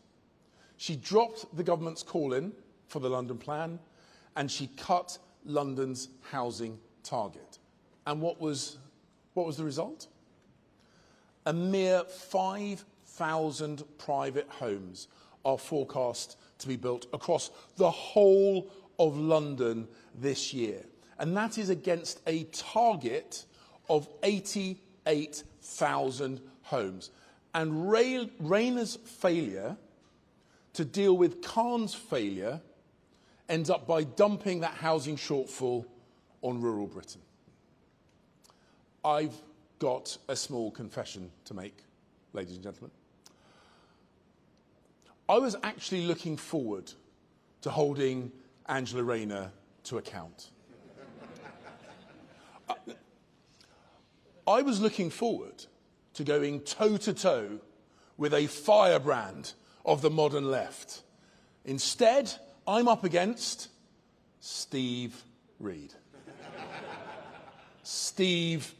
F: She dropped the government's call-in for the London Plan, and she cut London's housing target. And what was the result? A mere 5,000 private homes are forecast to be built across the whole of London this year. And that is against a target of 88,000 homes. And Rayner's failure to deal with Khan's failure ends up by dumping that housing shortfall on rural Britain. I've got a small confession to make, ladies and gentlemen. I was actually looking forward to holding Angela Rayner to account. I was looking forward to going toe-to-toe with a firebrand of the modern left. Instead, I'm up against Steve Reed. Steve,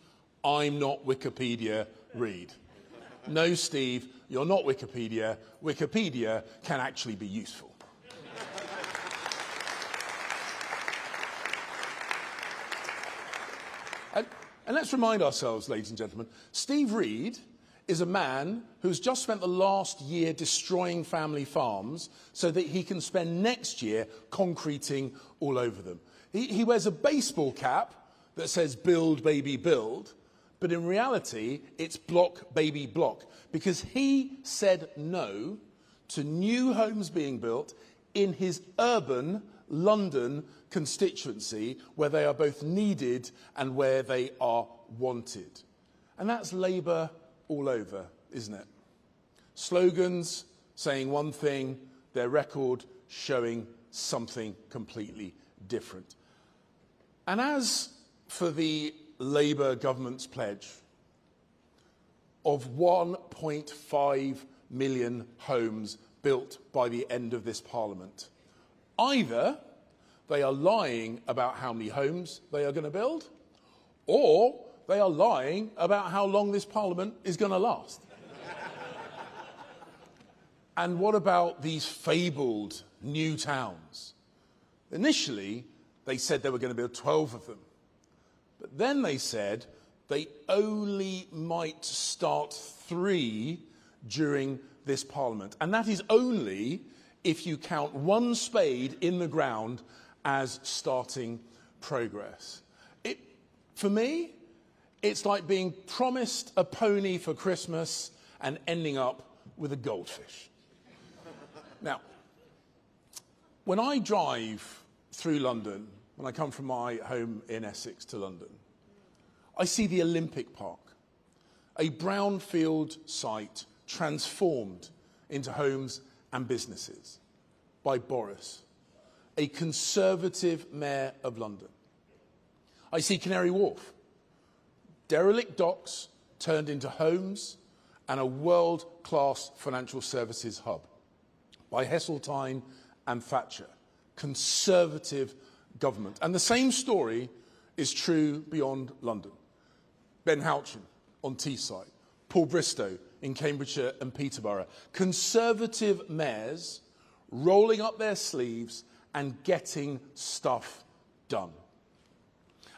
F: I'm not Wikipedia, Reed. No, Steve, you're not Wikipedia. Wikipedia can actually be useful. And let's remind ourselves, ladies and gentlemen, Steve Reed is a man who's just spent the last year destroying family farms so that he can spend next year concreting all over them. He wears a baseball cap that says "Build, baby, build," but in reality, it's "Block, baby, block," because he said no to new homes being built in his urban London constituency, where they are both needed and where they are wanted. And that's Labour all over, isn't it? Slogans saying one thing, their record showing something completely different. And as for the Labour government's pledge of 1.5 million homes built by the end of this Parliament, either they are lying about how many homes they are going to build, or they are lying about how long this Parliament is going to last. And what about these fabled new towns? Initially, they said they were going to build 12 of them. But then they said they only might start 3 during this Parliament. And that is only if you count one spade in the ground as starting progress. For me, it's like being promised a pony for Christmas and ending up with a goldfish. Now, when I drive through London, when I come from my home in Essex to London, I see the Olympic Park, a brownfield site transformed into homes and businesses by Boris, a Conservative mayor of London. I see Canary Wharf, derelict docks turned into homes and a world-class financial services hub by Heseltine and Thatcher, Conservative government. And the same story is true beyond London. Ben Houchin on Teesside, Paul Bristow in Cambridgeshire and Peterborough. Conservative mayors rolling up their sleeves and getting stuff done.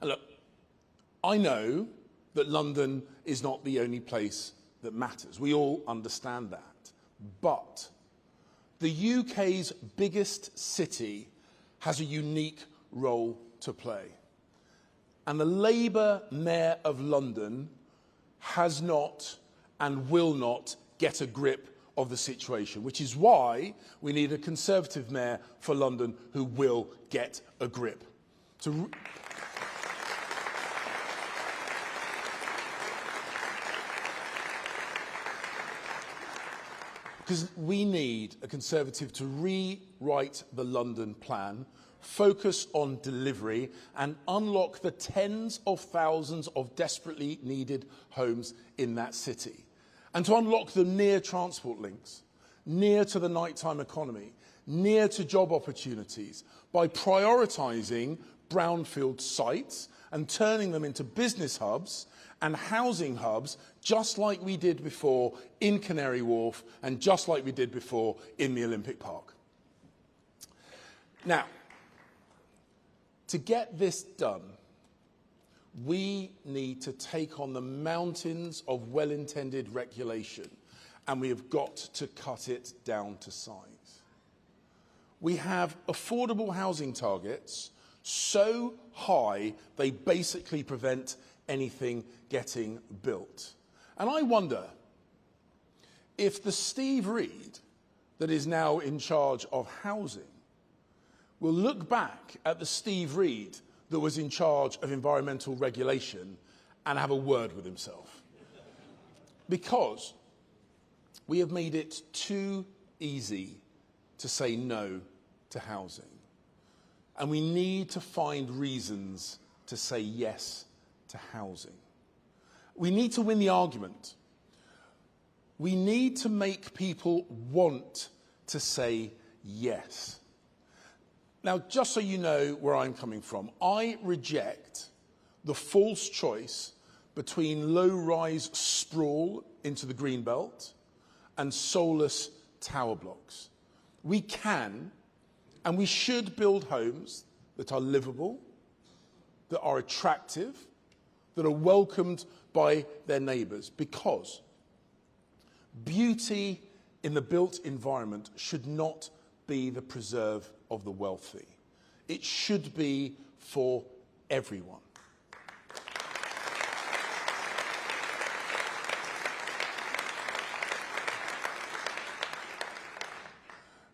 F: And look, I know that London is not the only place that matters. We all understand that. But the UK's biggest city has a unique role to play. And the Labour Mayor of London has not and will not get a grip of the situation, which is why we need a Conservative Mayor for London who will get a grip. Because we need a Conservative to rewrite the London plan, focus on delivery and unlock the tens of thousands of desperately needed homes in that city. And to unlock them near transport links, near to the nighttime economy, near to job opportunities, by prioritising brownfield sites and turning them into business hubs and housing hubs, just like we did before in Canary Wharf and just like we did before in the Olympic Park. Now, to get this done, we need to take on the mountains of well-intended regulation, and we have got to cut it down to size. We have affordable housing targets so high they basically prevent anything getting built. And I wonder if the Steve Reed that is now in charge of housing will look back at the Steve Reed that was in charge of environmental regulation and have a word with himself. Because we have made it too easy to say no to housing. And we need to find reasons to say yes to housing. We need to win the argument. We need to make people want to say yes. Now, just so you know where I'm coming from, I reject the false choice between low-rise sprawl into the green belt and soulless tower blocks. We can and we should build homes that are livable, that are attractive, that are welcomed by their neighbours, because beauty in the built environment should not be the preserve of the wealthy. It should be for everyone.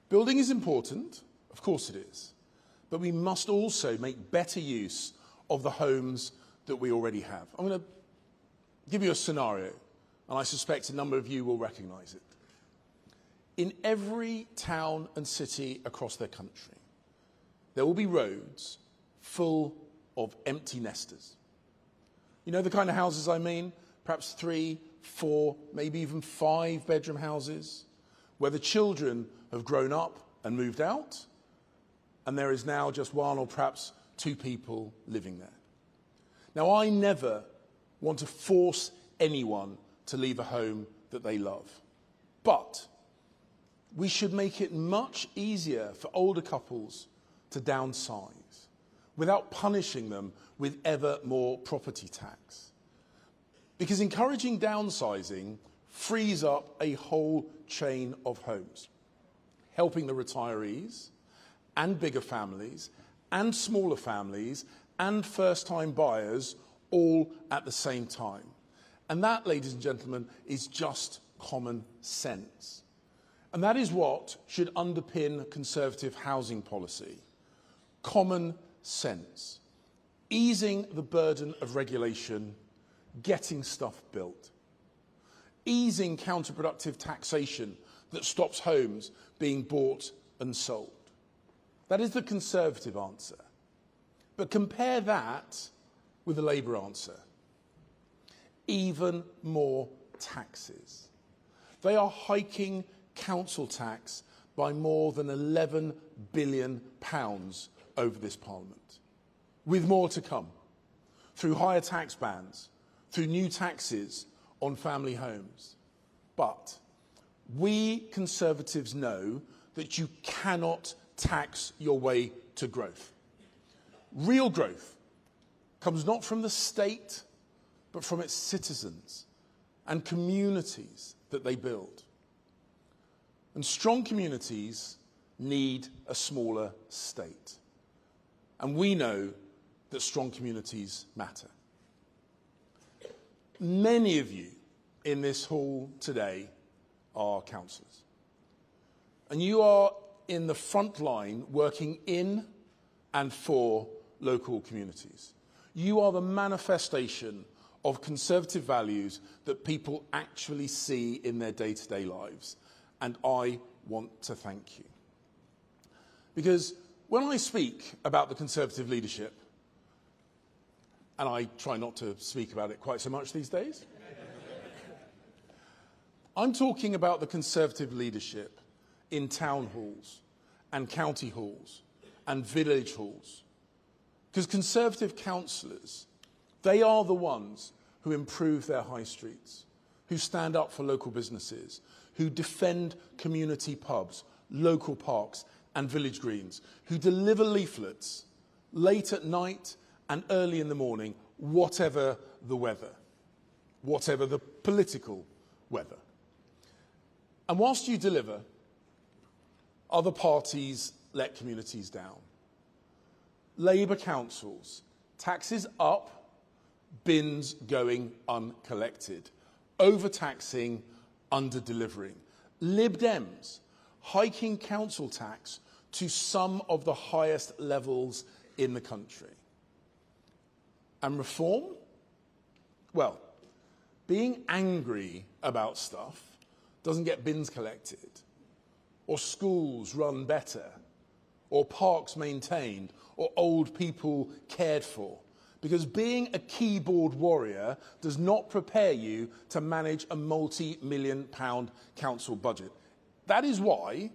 F: Building is important, of course it is, but we must also make better use of the homes that we already have. I'm going to give you a scenario, and I suspect a number of you will recognise it. In every town and city across their country, there will be roads full of empty nesters. You know the kind of houses I mean? Perhaps 3, 4, maybe even 5-bedroom houses, where the children have grown up and moved out, and there is now just 1 or perhaps 2 people living there. Now, I never want to force anyone to leave a home that they love, but we should make it much easier for older couples to downsize without punishing them with ever more property tax. Because encouraging downsizing frees up a whole chain of homes, helping the retirees and bigger families and smaller families and first-time buyers all at the same time. And that, ladies and gentlemen, is just common sense. And that is what should underpin Conservative housing policy. Common sense. Easing the burden of regulation, getting stuff built. Easing counterproductive taxation that stops homes being bought and sold. That is the Conservative answer. But compare that with the Labour answer. Even more taxes. They are hiking council tax by more than £11 billion over this Parliament, with more to come, through higher tax bands, through new taxes on family homes. But we Conservatives know that you cannot tax your way to growth. Real growth comes not from the state, but from its citizens and communities that they build. And strong communities need a smaller state. And we know that strong communities matter. Many of you in this hall today are councillors. And you are in the front line working in and for local communities. You are the manifestation of Conservative values that people actually see in their day-to-day lives. And I want to thank you. Because when I speak about the Conservative leadership, and I try not to speak about it quite so much these days, I'm talking about the Conservative leadership in town halls and county halls and village halls. Because Conservative councillors, they are the ones who improve their high streets, who stand up for local businesses, who defend community pubs, local parks and village greens, who deliver leaflets late at night and early in the morning, whatever the weather, whatever the political weather. And whilst you deliver, other parties let communities down. Labour councils, taxes up, bins going uncollected, overtaxing, under-delivering. Lib Dems hiking council tax to some of the highest levels in the country. And reform? Well, being angry about stuff doesn't get bins collected, or schools run better, or parks maintained, or old people cared for. Because being a keyboard warrior does not prepare you to manage a multi-million-pound council budget. That is why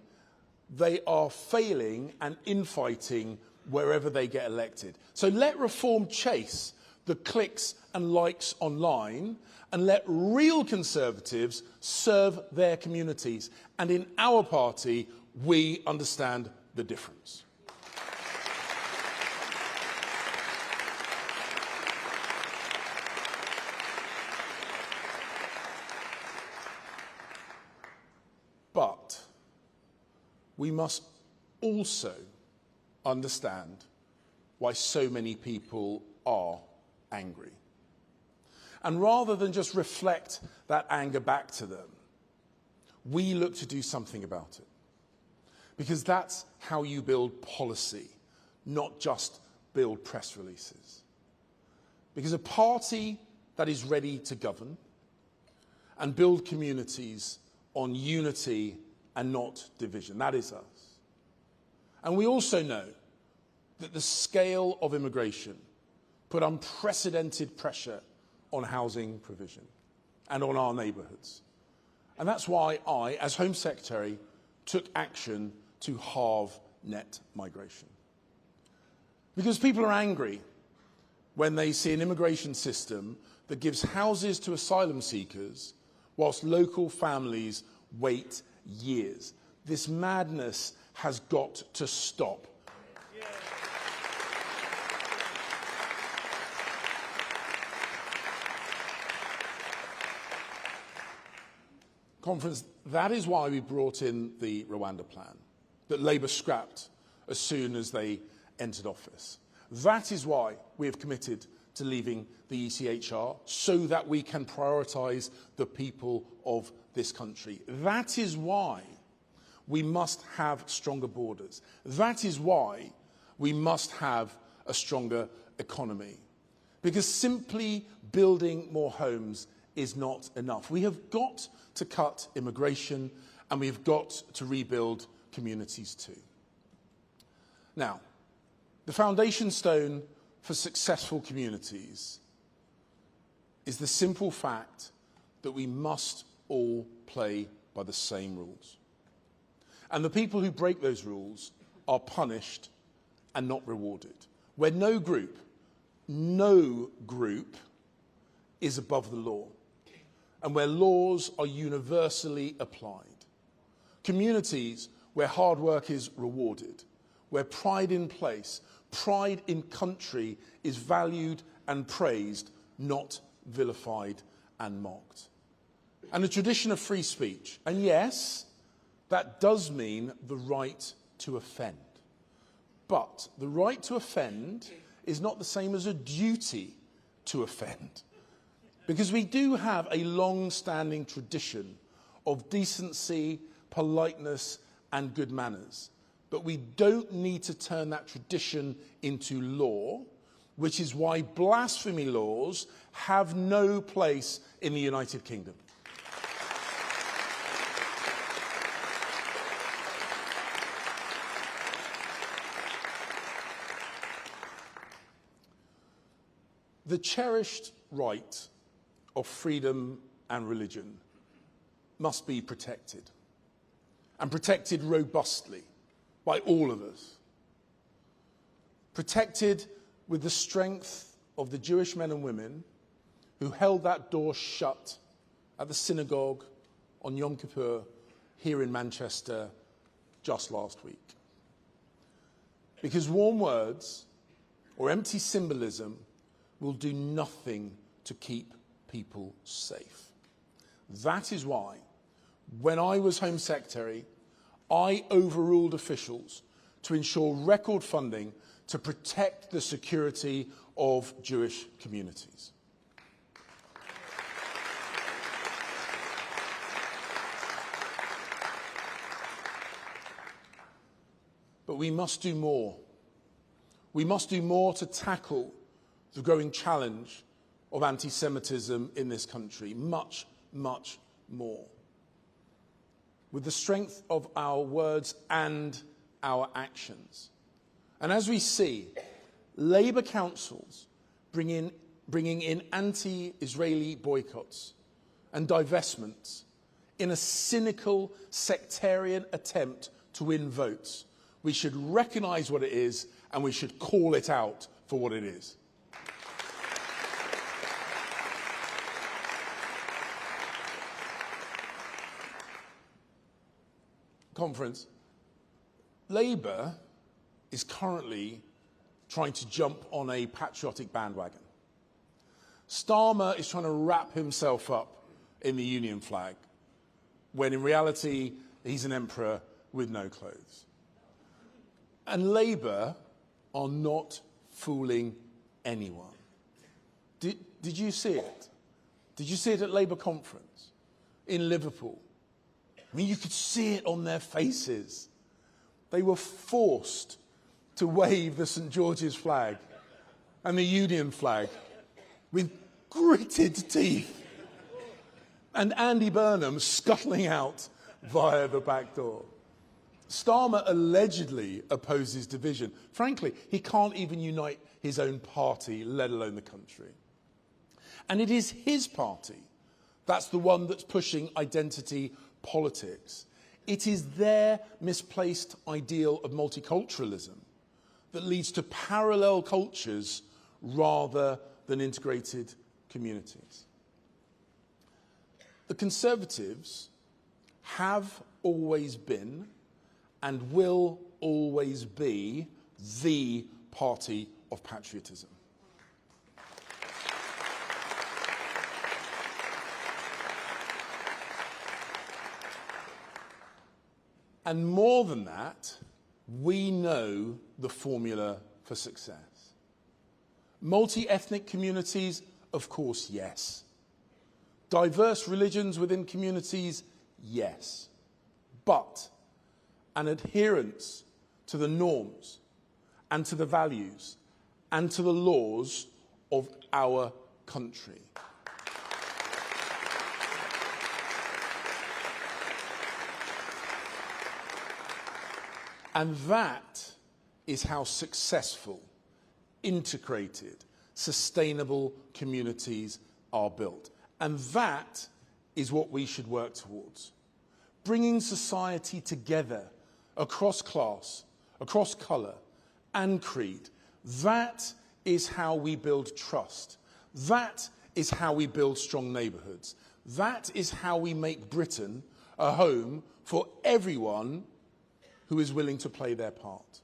F: they are failing and infighting wherever they get elected. So let reform chase the clicks and likes online, and let real Conservatives serve their communities. And in our party, we understand the difference. But we must also understand why so many people are angry. And rather than just reflect that anger back to them, we look to do something about it. Because that's how you build policy, not just build press releases. Because a party that is ready to govern and build communities on unity and not division, that is us. And we also know that the scale of immigration put unprecedented pressure on housing provision and on our neighbourhoods. And that's why I, as Home Secretary, took action to halve net migration. Because people are angry when they see an immigration system that gives houses to asylum seekers whilst local families wait years. This madness has got to stop. Conference, that is why we brought in the Rwanda plan that Labour scrapped as soon as they entered office. That is why we have committed to leaving the ECHR, so that we can prioritise the people of this country. That is why we must have stronger borders. That is why we must have a stronger economy. Because simply building more homes is not enough. We have got to cut immigration, and we have got to rebuild communities too. Now, the foundation stone for successful communities is the simple fact that we must all play by the same rules. And the people who break those rules are punished and not rewarded. Where no group is above the law, and where laws are universally applied. Communities where hard work is rewarded, where pride in place, pride in country is valued and praised, not vilified and mocked. And a tradition of free speech. And yes, that does mean the right to offend. But the right to offend is not the same as a duty to offend. Because we do have a long-standing tradition of decency, politeness, and good manners. But we don't need to turn that tradition into law, which is why blasphemy laws have no place in the United Kingdom. The cherished right of freedom and religion must be protected, and protected robustly by all of us. Protected with the strength of the Jewish men and women who held that door shut at the synagogue on Yom Kippur here in Manchester just last week. Because warm words or empty symbolism will do nothing to keep people safe. That is why, when I was Home Secretary, I overruled officials to ensure record funding to protect the security of Jewish communities. But we must do more. We must do more to tackle the growing challenge of anti-Semitism in this country. Much, much more. With the strength of our words and our actions. And as we see, Labour councils bringing in anti-Israeli boycotts and divestments in a cynical, sectarian attempt to win votes, we should recognise what it is and we should call it out for what it is. Conference, Labour is currently trying to jump on a patriotic bandwagon. Starmer is trying to wrap himself up in the Union flag, when in reality he's an emperor with no clothes. And Labour are not fooling anyone. Did you see it? Did you see it at Labour conference in Liverpool? I mean, you could see it on their faces. They were forced to wave the St George's flag and the Union flag with gritted teeth. And Andy Burnham scuttling out via the back door. Starmer allegedly opposes division. Frankly, he can't even unite his own party, let alone the country. And it is his party that's the one that's pushing identity politics. It is their misplaced ideal of multiculturalism that leads to parallel cultures rather than integrated communities. The Conservatives have always been and will always be the party of patriotism. And more than that, we know the formula for success. Multi-ethnic communities, of course, yes. Diverse religions within communities, yes. But and adherence to the norms and to the values and to the laws of our country. And that is how successful, integrated, sustainable communities are built. And that is what we should work towards. Bringing society together across class, across colour and creed. That is how we build trust. That is how we build strong neighbourhoods. That is how we make Britain a home for everyone who is willing to play their part.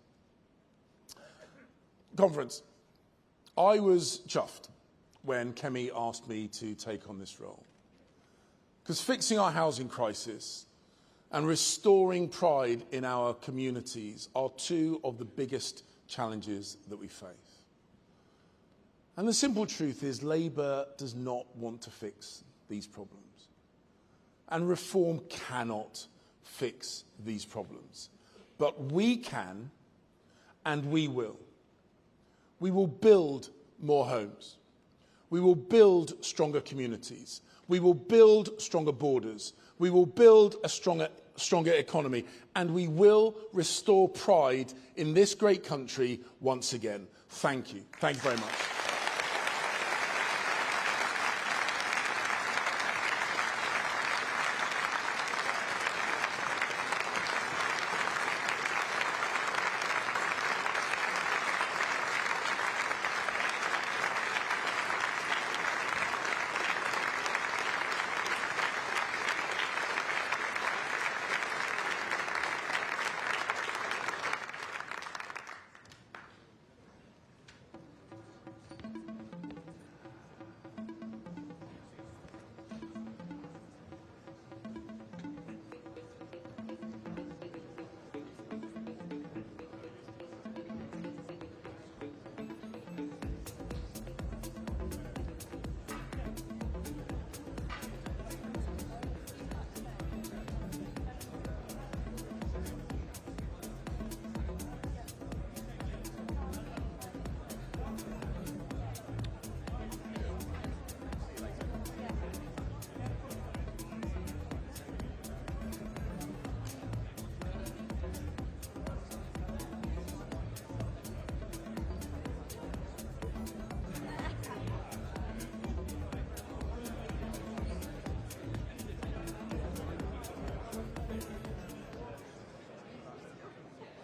F: Conference, I was chuffed when Kemi asked me to take on this role. Because fixing our housing crisis and restoring pride in our communities are two of the biggest challenges that we face. And the simple truth is Labour does not want to fix these problems. And reform cannot fix these problems. But we can, and we will. We will build more homes. We will build stronger communities. We will build stronger borders. We will build a stronger economy. And we will restore pride in this great country once again. Thank you. Thank you very much.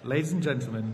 E: Ladies and gentlemen,